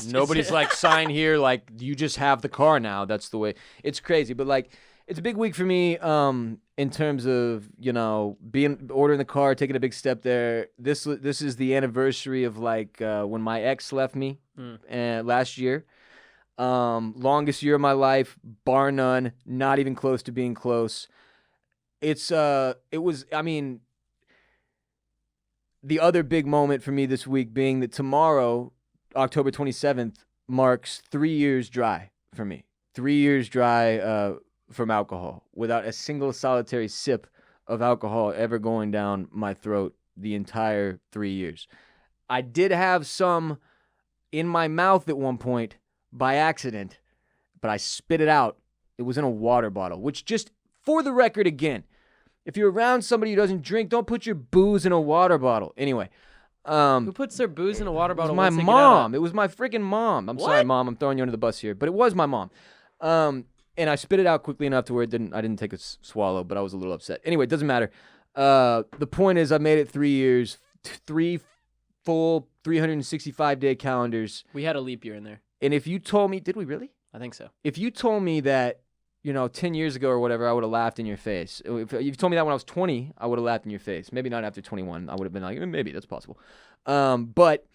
Nobody's like, sign here, like, you just have the car now. That's the way. It's crazy. But, like, it's a big week for me in terms of, ordering the car, taking a big step there. This is the anniversary of, like, when my ex left me last year. Longest year of my life, bar none, not even close to being close. The other big moment for me this week being that tomorrow, October 27th, marks 3 years dry for me. 3 years dry from alcohol without a single solitary sip of alcohol ever going down my throat the entire 3 years. I did have some in my mouth at one point by accident, but I spit it out. It was in a water bottle, which, just for the record again, if you're around somebody who doesn't drink, don't put your booze in a water bottle. Anyway. Who puts their booze in a water bottle? It was my mom. It was my freaking mom. I'm sorry, What? Mom. I'm throwing you under the bus here, but it was my mom. And I spit it out quickly enough to where I didn't take a swallow, but I was a little upset. Anyway, it doesn't matter. The point is, I made it 3 years, 3 full 365-day calendars. We had a leap year in there. And if you told me, did we really? I think so. If you told me that, 10 years ago or whatever, I would have laughed in your face. If you told me that when I was 20, I would have laughed in your face. Maybe not after 21. I would have been like, maybe that's possible. But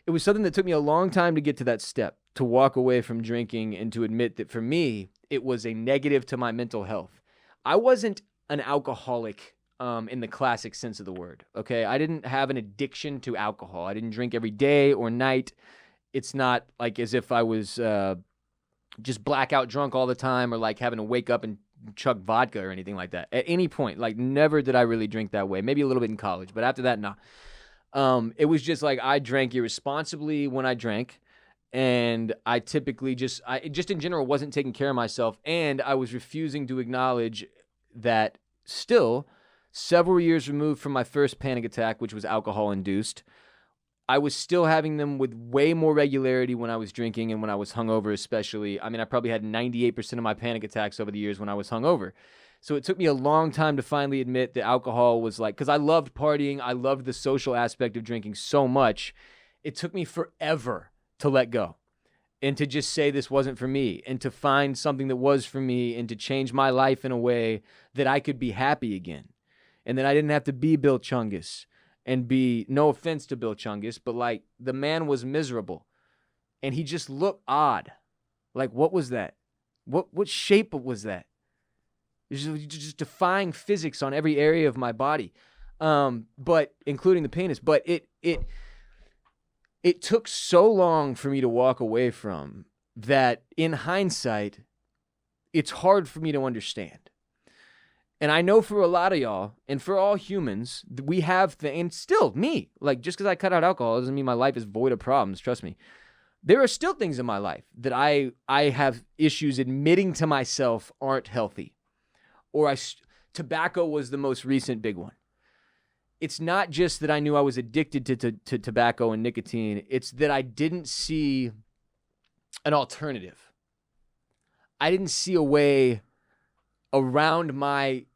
it was something that took me a long time to get to that step, to walk away from drinking and to admit that for me, it was a negative to my mental health. I wasn't an alcoholic in the classic sense of the word. Okay, I didn't have an addiction to alcohol. I didn't drink every day or night. It's not like as if I was just blackout drunk all the time, or like having to wake up and chug vodka or anything like that. At any point, like never did I really drink that way. Maybe a little bit in college, but after that, nah. It was just like I drank irresponsibly when I drank, and I typically just in general wasn't taking care of myself, and I was refusing to acknowledge that still, several years removed from my first panic attack, which was alcohol-induced, I was still having them with way more regularity when I was drinking and when I was hungover especially. I mean, I probably had 98% of my panic attacks over the years when I was hungover. So it took me a long time to finally admit that alcohol was like, because I loved partying, I loved the social aspect of drinking so much, it took me forever to let go and to just say this wasn't for me and to find something that was for me and to change my life in a way that I could be happy again. And then I didn't have to be Bill Chungus and be, no offense to Bill Chungus, but like the man was miserable and he just looked odd. Like, what was that? What shape was that? Just defying physics on every area of my body, but including the penis. But it took so long for me to walk away from that. In hindsight, it's hard for me to understand. And I know for a lot of y'all, and for all humans, we have and still me, like just because I cut out alcohol doesn't mean my life is void of problems. Trust me. There are still things in my life that I have issues admitting to myself aren't healthy. Or tobacco was the most recent big one. It's not just that I knew I was addicted to tobacco and nicotine. It's that I didn't see an alternative. I didn't see a way around my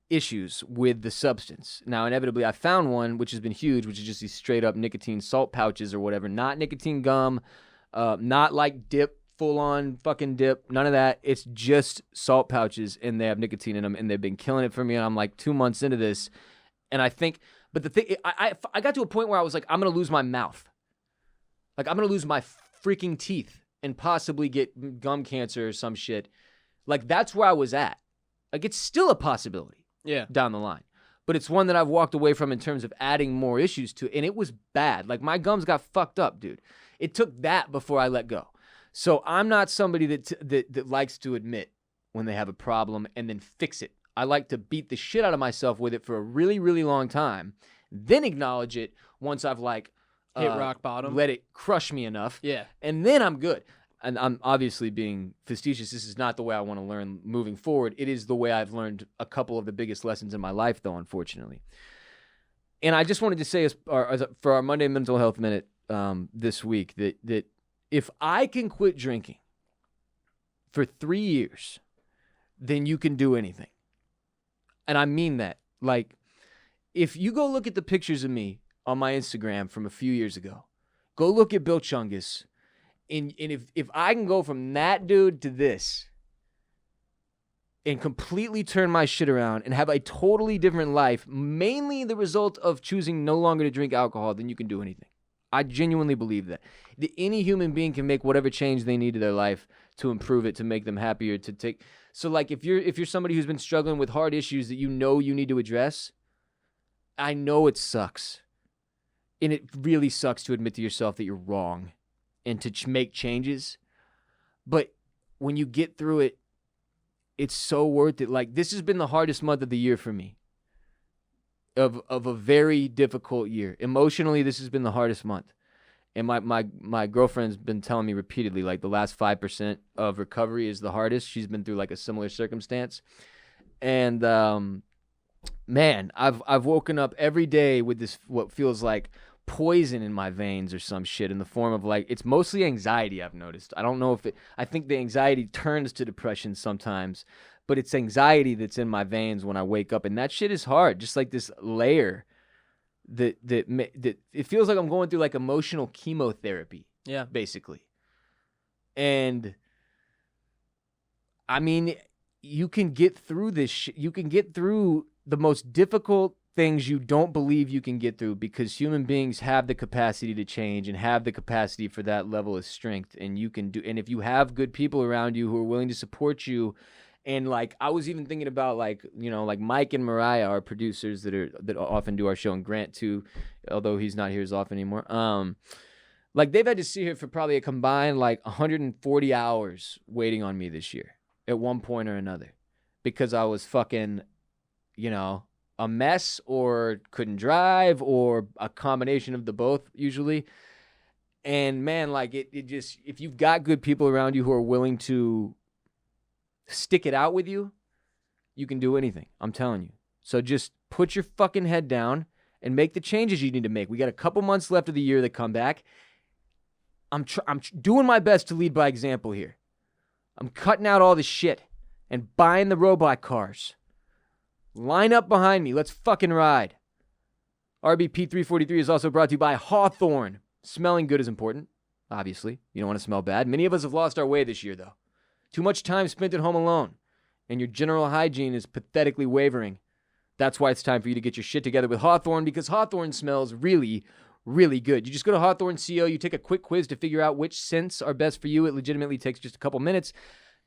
issues with the substance. Now, inevitably, I found one, which has been huge, which is just these straight up nicotine salt pouches or whatever. Not nicotine gum, not like dip, full on fucking dip, none of that. It's just salt pouches, and they have nicotine in them, and they've been killing it for me. And I'm like 2 months into this, and I think, but the thing, I got to a point where I was like, I'm gonna lose my mouth, like I'm gonna lose my freaking teeth, and possibly get gum cancer or some shit. Like that's where I was at. Like it's still a possibility. Yeah, down the line, but it's one that I've walked away from in terms of adding more issues to, and it was bad. Like my gums got fucked up, dude. It took that before I let go. So I'm not somebody that likes to admit when they have a problem and then fix it. I like to beat the shit out of myself with it for a really, really long time, then acknowledge it once I've like hit rock bottom, let it crush me enough. Yeah, and then I'm good. And I'm obviously being facetious. This is not the way I want to learn moving forward. It is the way I've learned a couple of the biggest lessons in my life, though, unfortunately. And I just wanted to say, for our Monday Mental Health Minute this week, that if I can quit drinking for 3 years, then you can do anything. And I mean that. Like, if you go look at the pictures of me on my Instagram from a few years ago, go look at Bill Chungus. And if I can go from that dude to this and completely turn my shit around and have a totally different life, mainly the result of choosing no longer to drink alcohol, then you can do anything. I genuinely believe that any human being can make whatever change they need to their life to improve it, to make them happier, to take. So like if you're somebody who's been struggling with hard issues that you know you need to address, I know it sucks. And it really sucks to admit to yourself that you're wrong and to make changes. But when you get through it, it's so worth it. Like this has been the hardest month of the year for me. Of a very difficult year. Emotionally, this has been the hardest month. And my girlfriend's been telling me repeatedly, like the last 5% of recovery is the hardest. She's been through like a similar circumstance. And man, I've woken up every day with this what feels like poison in my veins or some shit in the form of like, it's mostly anxiety. I've noticed. I don't know if I think the anxiety turns to depression sometimes, but it's anxiety that's in my veins when I wake up, and that shit is hard. Just like this layer that it feels like I'm going through like emotional chemotherapy. Yeah, basically. And I mean, you can get through this shit. You can get through the most difficult things you don't believe you can get through, because human beings have the capacity to change and have the capacity for that level of strength. And you can do, and if you have good people around you who are willing to support you And like I was even thinking about like, you know, like Mike and Myrriah, our producers that often do our show, and Grant too, although he's not here as often anymore. Like they've had to sit here for probably a combined like 140 hours waiting on me this year at one point or another, because I was fucking, you know, a mess or couldn't drive or a combination of the both usually. And man, like it just, if you've got good people around you who are willing to stick it out with you, you can do anything. I'm telling you. So just put your fucking head down and make the changes you need to make. We got a couple months left of the year that come back. I'm doing my best to lead by example here. I'm cutting out all the shit and buying the robot cars. Line up behind me. Let's fucking ride. RBP 343 is also brought to you by Hawthorne. Smelling good is important, obviously. You don't want to smell bad. Many of us have lost our way this year, though. Too much time spent at home alone, and your general hygiene is pathetically wavering. That's why it's time for you to get your shit together with Hawthorne, because Hawthorne smells really, really good. You just go to Hawthorne.co, you take a quick quiz to figure out which scents are best for you. It legitimately takes just a couple minutes.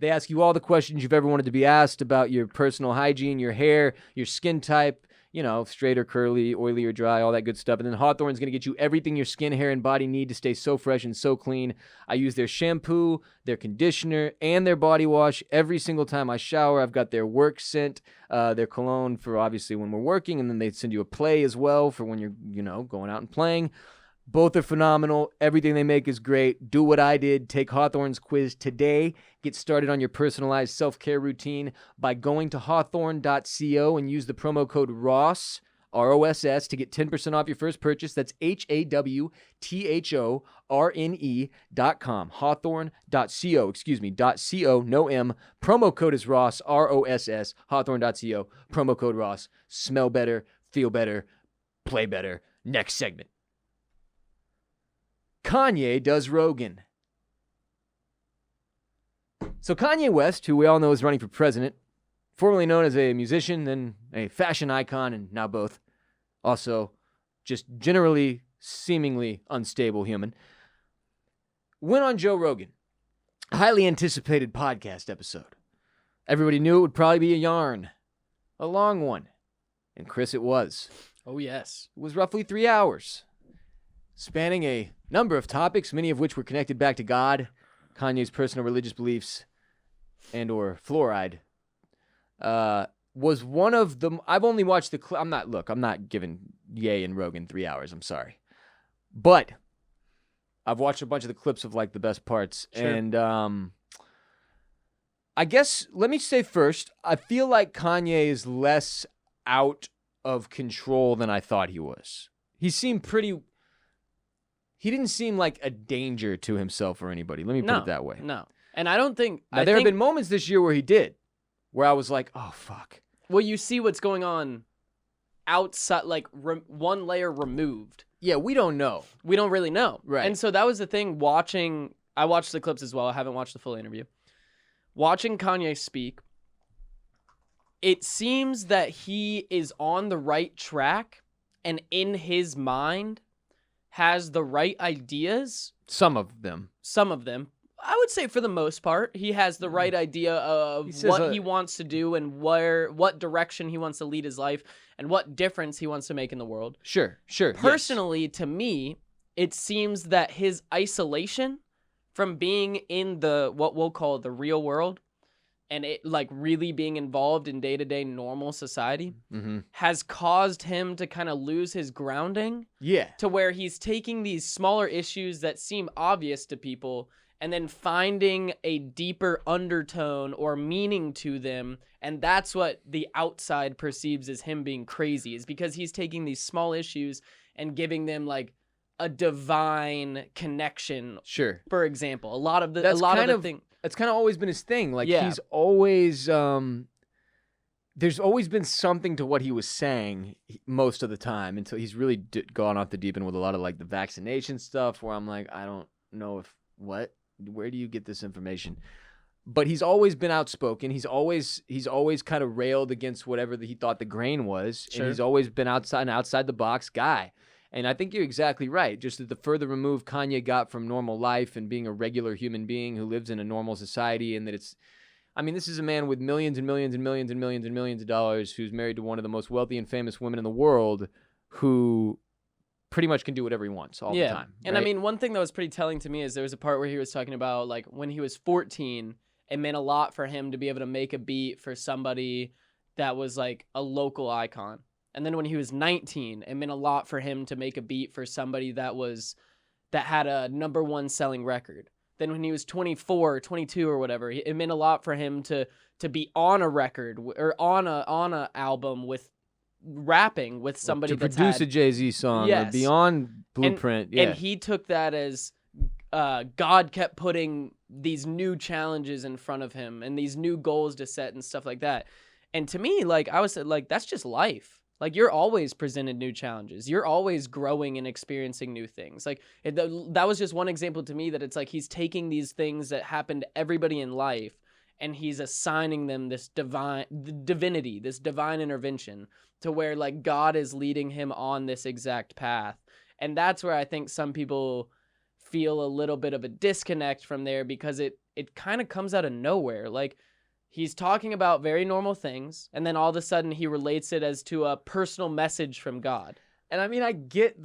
They ask you all the questions you've ever wanted to be asked about your personal hygiene, your hair, your skin type, you know, straight or curly, oily or dry, all that good stuff. And then Hawthorne's going to get you everything your skin, hair, and body need to stay so fresh and so clean. I use their shampoo, their conditioner, and their body wash every single time I shower. I've got their work scent, their cologne for obviously when we're working, and then they send you a play as well for when you're, you know, going out and playing. Both are phenomenal. Everything they make is great. Do what I did. Take Hawthorne's quiz today. Get started on your personalized self-care routine by going to hawthorne.co and use the promo code ROSS, R-O-S-S, to get 10% off your first purchase. That's HAWTHORNE.com. Hawthorne.co, .co, no M. Promo code is ROSS, R-O-S-S, hawthorne.co. Promo code ROSS. Smell better, feel better, play better. Next segment. Kanye does Rogan. So Kanye West, who we all know is running for president, formerly known as a musician, then a fashion icon, and now both, also just generally seemingly unstable human, went on Joe Rogan, a highly anticipated podcast episode. Everybody knew it would probably be a yarn, a long one, and Chris, it was. Oh, yes. It was roughly 3 hours, spanning a number of topics, many of which were connected back to God, Kanye's personal religious beliefs, and or fluoride. Was one of them. I've only watched the clip. I'm not giving Ye and Rogan 3 hours. I'm sorry. But I've watched a bunch of the clips of like the best parts. Sure. And I guess, let me say first, I feel like Kanye is less out of control than I thought he was. He didn't seem like a danger to himself or anybody. Let me put it that way. No. And I don't think... Now, there have been moments this year where he did, where I was like, oh, fuck. Well, you see what's going on outside, like one layer removed. Yeah, we don't know. We don't really know. Right. And so that was the thing I watched the clips as well. I haven't watched the full interview. Watching Kanye speak, it seems that he is on the right track and in his mind has the right ideas. Some of them. I would say for the most part, he has the right idea of what he wants to do and what direction he wants to lead his life and what difference he wants to make in the world. Sure. Personally, to me, it seems that his isolation from being in what we'll call the real world and it like really being involved in day-to-day normal society has caused him to kind of lose his grounding. Yeah. To where he's taking these smaller issues that seem obvious to people and then finding a deeper undertone or meaning to them. And that's what the outside perceives as him being crazy, is because he's taking these small issues and giving them like a divine connection. Sure. For example, a lot of the thing. That's kind of always been his thing. Like Yeah. he's always, there's always been something to what he was saying most of the time until he's really gone off the deep end with a lot of like the vaccination stuff where I'm like, I don't know where do you get this information? But he's always been outspoken. He's always kind of railed against whatever he thought the grain was. Sure. And he's always been outside the box guy. And I think you're exactly right. Just that the further removed Kanye got from normal life and being a regular human being who lives in a normal society, and that it's I mean, this is a man with millions and millions and millions and millions and millions of dollars who's married to one of the most wealthy and famous women in the world who pretty much can do whatever he wants all the time. And I right? mean, one thing that was pretty telling to me is there was a part where he was talking about like when he was 14, it meant a lot for him to be able to make a beat for somebody that was like a local icon. And then when he was 19, it meant a lot for him to make a beat for somebody that had a #1 selling record. Then when he was 24, 22 or whatever, it meant a lot for him to be on a record or on a album with rapping with somebody to that's produce had, a Jay-Z song or Yes. beyond Blueprint. and he took that as God kept putting these new challenges in front of him and these new goals to set and stuff like that. And to me, like I was like, that's just life. Like you're always presented new challenges. You're always growing and experiencing new things. Like that was just one example to me that it's like he's taking these things that happen to everybody in life and he's assigning them this divinity, this divine intervention to where like God is leading him on this exact path. And that's where I think some people feel a little bit of a disconnect from there because it kind of comes out of nowhere. Like he's talking about very normal things, and then all of a sudden he relates it as to a personal message from God. And I mean, I get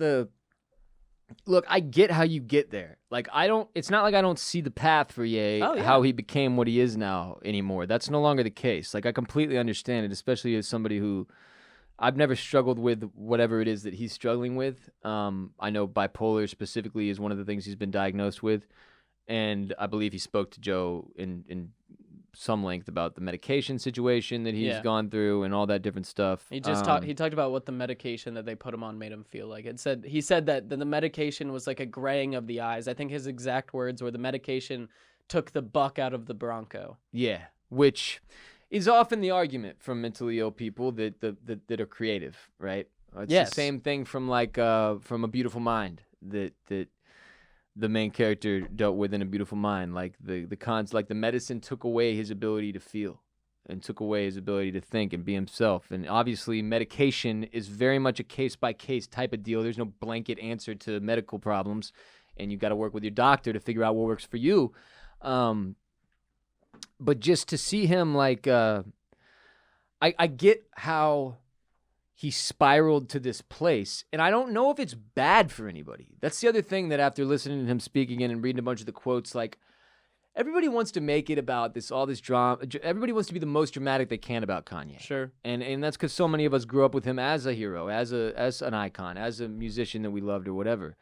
how you get there. Like, it's not like I don't see the path for Ye, how he became what he is now anymore. That's no longer the case. Like, I completely understand it, especially as somebody who I've never struggled with whatever it is that he's struggling with. I know bipolar specifically is one of the things he's been diagnosed with. And I believe he spoke to Joe in some length about the medication situation that he's gone through and all that different stuff. He talked about what the medication that they put him on made him feel like. He said that the medication was like a graying of the eyes. I think his exact words were the medication took the buck out of the Bronco. Yeah, which is often the argument from mentally ill people that are creative, right? It's the same thing from from A Beautiful Mind that the main character dealt with in A Beautiful Mind. Like the medicine took away his ability to feel and took away his ability to think and be himself. And obviously medication is very much a case-by-case type of deal. There's no blanket answer to medical problems, and you've got to work with your doctor to figure out what works for you. But just to see him like, I get how he spiraled to this place, and I don't know if it's bad for anybody. That's the other thing that after listening to him speak again and reading a bunch of the quotes, like everybody wants to make it about all this drama. Everybody wants to be the most dramatic they can about Kanye. Sure. And that's because so many of us grew up with him as a hero, as an icon, as a musician that we loved or whatever.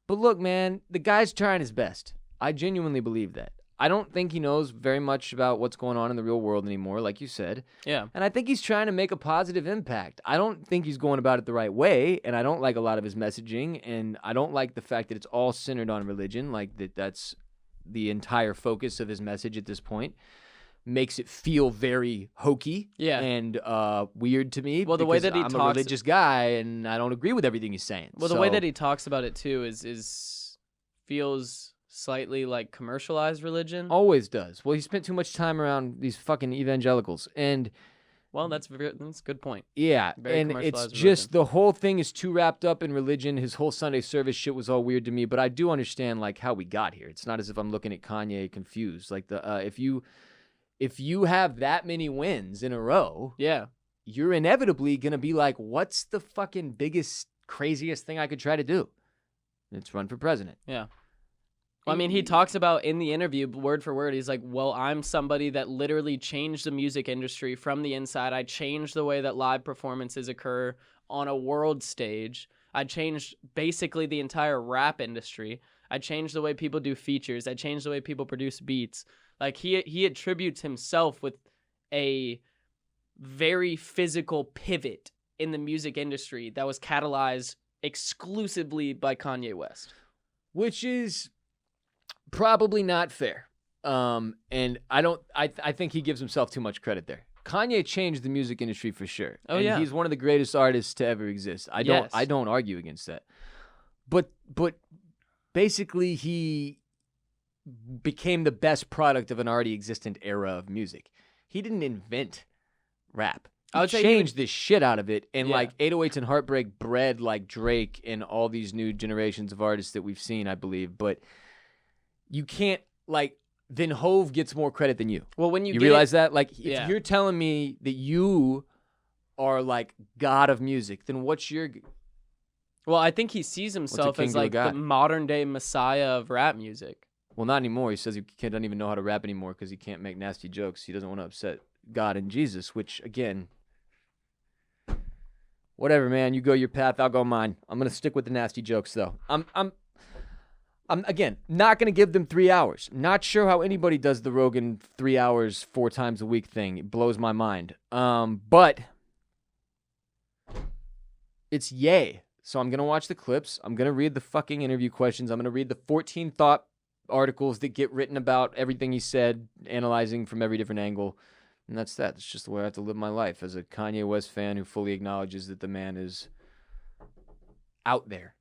But look, man, the guy's trying his best. I genuinely believe that. I don't think he knows very much about what's going on in the real world anymore, like you said. Yeah. And I think he's trying to make a positive impact. I don't think he's going about it the right way, and I don't like a lot of his messaging, and I don't like the fact that it's all centered on religion, like that's the entire focus of his message at this point. Makes it feel very hokey and weird to me. Well, the way that I'm a religious guy, and I don't agree with everything he's saying. Well, the way that he talks about it too is feels slightly like commercialized religion. Always does. Well, he spent too much time around these fucking evangelicals, and well, that's a good point. Yeah, Very and it's commercialized just the whole thing is too wrapped up in religion. His whole Sunday service shit was all weird to me, but I do understand like how we got here. It's not as if I'm looking at Kanye confused. Like if you have that many wins in a row, you're inevitably gonna be like, what's the fucking biggest, craziest thing I could try to do? It's run for president. Yeah. Well, I mean, he talks about in the interview, word for word, he's like, well, I'm somebody that literally changed the music industry from the inside. I changed the way that live performances occur on a world stage. I changed basically the entire rap industry. I changed the way people do features. I changed the way people produce beats. Like, he attributes himself with a very physical pivot in the music industry that was catalyzed exclusively by Kanye West. Which is probably not fair. And I think he gives himself too much credit there. Kanye changed the music industry for sure. Oh, and yeah. He's one of the greatest artists to ever exist. I don't argue against that. But basically he became the best product of an already existent era of music. He didn't invent rap. He changed the shit out of it, and like 808s and Heartbreak bred like Drake and all these new generations of artists that we've seen, I believe. But you can't, like, then Hove gets more credit than you. Well, when you realize that? Like, if Yeah. you're telling me that you are like God of music, then what's your... Well, I think he sees himself king as to a like the god? modern day messiah of rap music. Well, not anymore. He says he doesn't even know how to rap anymore because he can't make nasty jokes. He doesn't want to upset God and Jesus, which, again, whatever, man. You go your path, I'll go mine. I'm going to stick with the nasty jokes, though. I'm again, not going to give them 3 hours. Not sure how anybody does the Rogan 3 hours 4 times a week thing. It blows my mind. But it's yay. So I'm going to watch the clips. I'm going to read the fucking interview questions. I'm going to read the 14 thought articles that get written about everything he said, analyzing from every different angle. And that's that. It's just the way I have to live my life as a Kanye West fan who fully acknowledges that the man is out there.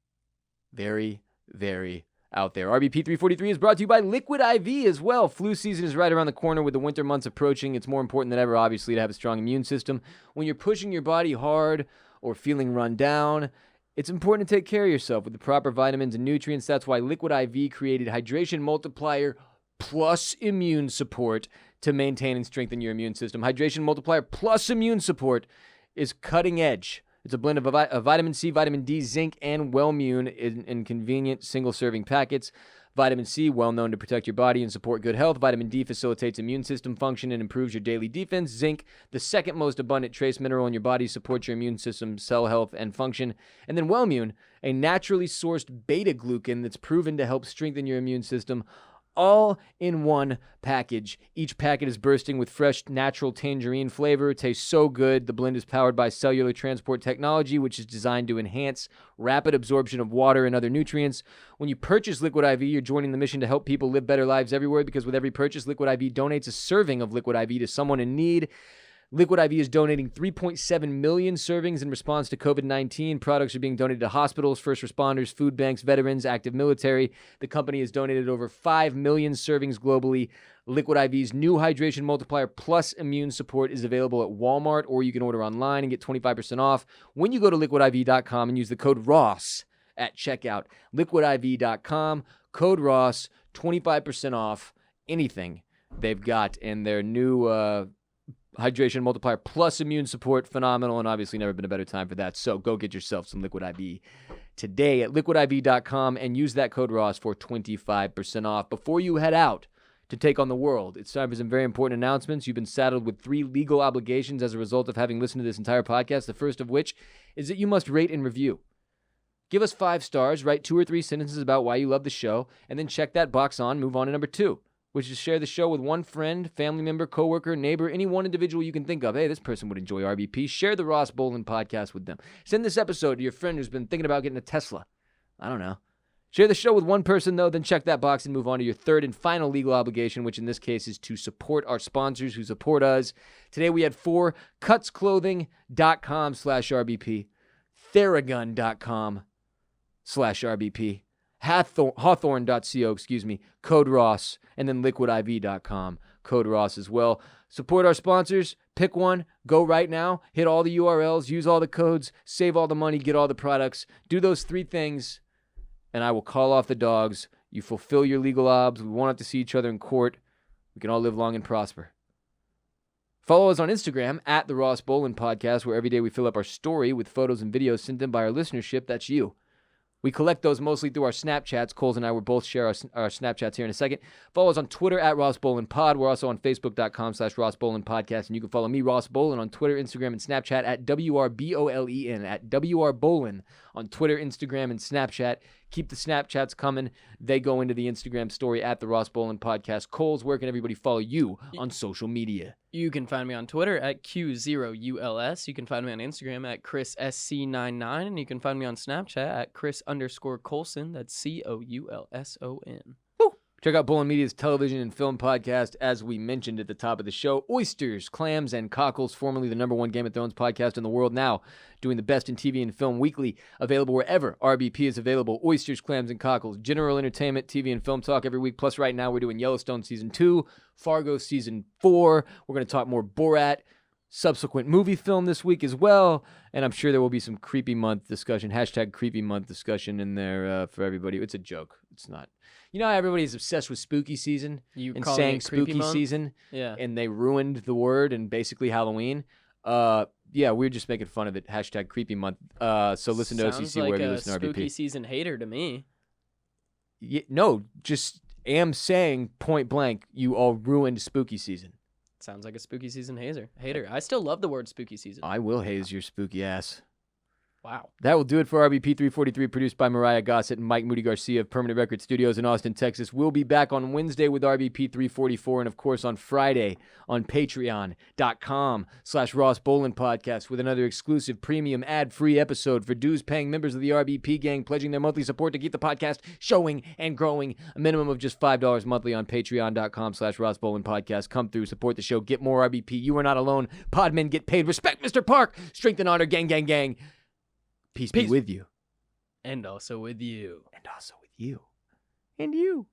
Very, very out there. RBP 343 is brought to you by Liquid IV as well. Flu season is right around the corner with the winter months approaching. It's more important than ever, obviously, to have a strong immune system. When you're pushing your body hard or feeling run down, it's important to take care of yourself with the proper vitamins and nutrients. That's why Liquid IV created Hydration Multiplier Plus Immune Support to maintain and strengthen your immune system. Hydration Multiplier Plus Immune Support is cutting edge. It's a blend of vitamin C, vitamin D, zinc, and Wellmune in convenient single-serving packets. Vitamin C, well known to protect your body and support good health. Vitamin D facilitates immune system function and improves your daily defense. Zinc, the second most abundant trace mineral in your body, supports your immune system, cell health, and function. And then Wellmune, a naturally sourced beta-glucan that's proven to help strengthen your immune system, all in one package. Each packet is bursting with fresh, natural tangerine flavor. It tastes so good. The blend is powered by cellular transport technology, which is designed to enhance rapid absorption of water and other nutrients. When you purchase Liquid IV, you're joining the mission to help people live better lives everywhere, because with every purchase, Liquid IV donates a serving of Liquid IV to someone in need. Liquid IV is donating 3.7 million servings in response to COVID-19. Products are being donated to hospitals, first responders, food banks, veterans, active military. The company has donated over 5 million servings globally. Liquid IV's new Hydration Multiplier Plus Immune Support is available at Walmart, or you can order online and get 25% off when you go to liquidiv.com and use the code ROSS at checkout. Liquidiv.com, code ROSS, 25% off anything they've got in their new Hydration Multiplier Plus Immune Support. Phenomenal, and obviously never been a better time for that. So go get yourself some Liquid IV today at liquidiv.com and use that code ROSS for 25% off. Before you head out to take on the world, it's time for some very important announcements. You've been saddled with 3 legal obligations as a result of having listened to this entire podcast, the first of which is that you must rate and review. Give us 5 stars, write 2 or 3 sentences about why you love the show, and then check that box on, move on to number 2. Which is share the show with one friend, family member, coworker, neighbor, any one individual you can think of. Hey, this person would enjoy RBP. Share the Ross Bolen Podcast with them. Send this episode to your friend who's been thinking about getting a Tesla. I don't know. Share the show with one person, though, then check that box and move on to your third and final legal obligation, which in this case is to support our sponsors who support us. Today we had 4, cutsclothing.com/RBP, Theragun.com/RBP, Hawthorne.co, code Ross, and then liquidiv.com, code Ross as well. Support our sponsors. Pick one. Go right now. Hit all the URLs. Use all the codes. Save all the money. Get all the products. Do those 3 things, and I will call off the dogs. You fulfill your legal obs. We won't have to see each other in court. We can all live long and prosper. Follow us on Instagram at the Ross Bolen Podcast, where every day we fill up our story with photos and videos sent in by our listenership. That's you. We collect those mostly through our Snapchats. Coles and I will both share our Snapchats here in a second. Follow us on Twitter at Ross Bolen Pod. We're also on Facebook.com/Ross Bolen Podcast. And you can follow me, Ross Bolen, on Twitter, Instagram, and Snapchat at WRBOLEN, at WR Bolen on Twitter, Instagram, and Snapchat. Keep the Snapchats coming. They go into the Instagram story at the Ross Bolen Podcast. Coles, where can everybody follow you on social media? You can find me on Twitter at Q0ULS. You can find me on Instagram at ChrisSC99. And you can find me on Snapchat at Chris_Coulson. That's COULSON. Check out Bolen Media's television and film podcast, as we mentioned at the top of the show. Oysters, Clams, and Cockles, formerly the #1 Game of Thrones podcast in the world, now doing the best in TV and film weekly, available wherever RBP is available. Oysters, Clams, and Cockles, general entertainment, TV, and film talk every week. Plus right now we're doing Yellowstone Season 2, Fargo Season 4. We're going to talk more Borat. subsequent movie film this week as well. And I'm sure there will be some creepy month discussion, #creepy month discussion in there for everybody. It's a joke. It's not. You know how everybody's obsessed with spooky season and calling saying it creepy spooky month? season, Yeah. and they ruined the word and basically Halloween. Yeah, we're just making fun of it. #creepy month. So listen to Sounds OCC like wherever you a listen to RBP. spooky season hater to me. No, just am saying point blank, you all ruined spooky season. Sounds like a spooky season hater. I still love the word spooky season. I will haze your spooky ass. Wow. That will do it for RBP 343, produced by Myrriah, Gossett, and Mike Moody Garcia of Permanent Record Studios in Austin, Texas. We'll be back on Wednesday with RBP 344, and of course on Friday on patreon.com/Ross Bolen Podcast with another exclusive premium ad-free episode for dues-paying members of the RBP gang, pledging their monthly support to keep the podcast showing and growing. A minimum of just $5 monthly on patreon.com/Ross Bolen Podcast. Come through, support the show, get more RBP. You are not alone. Podmen get paid. Respect Mr. Park. Strength and honor, gang, gang, gang. Peace be with you. And also with you. And also with you. And you.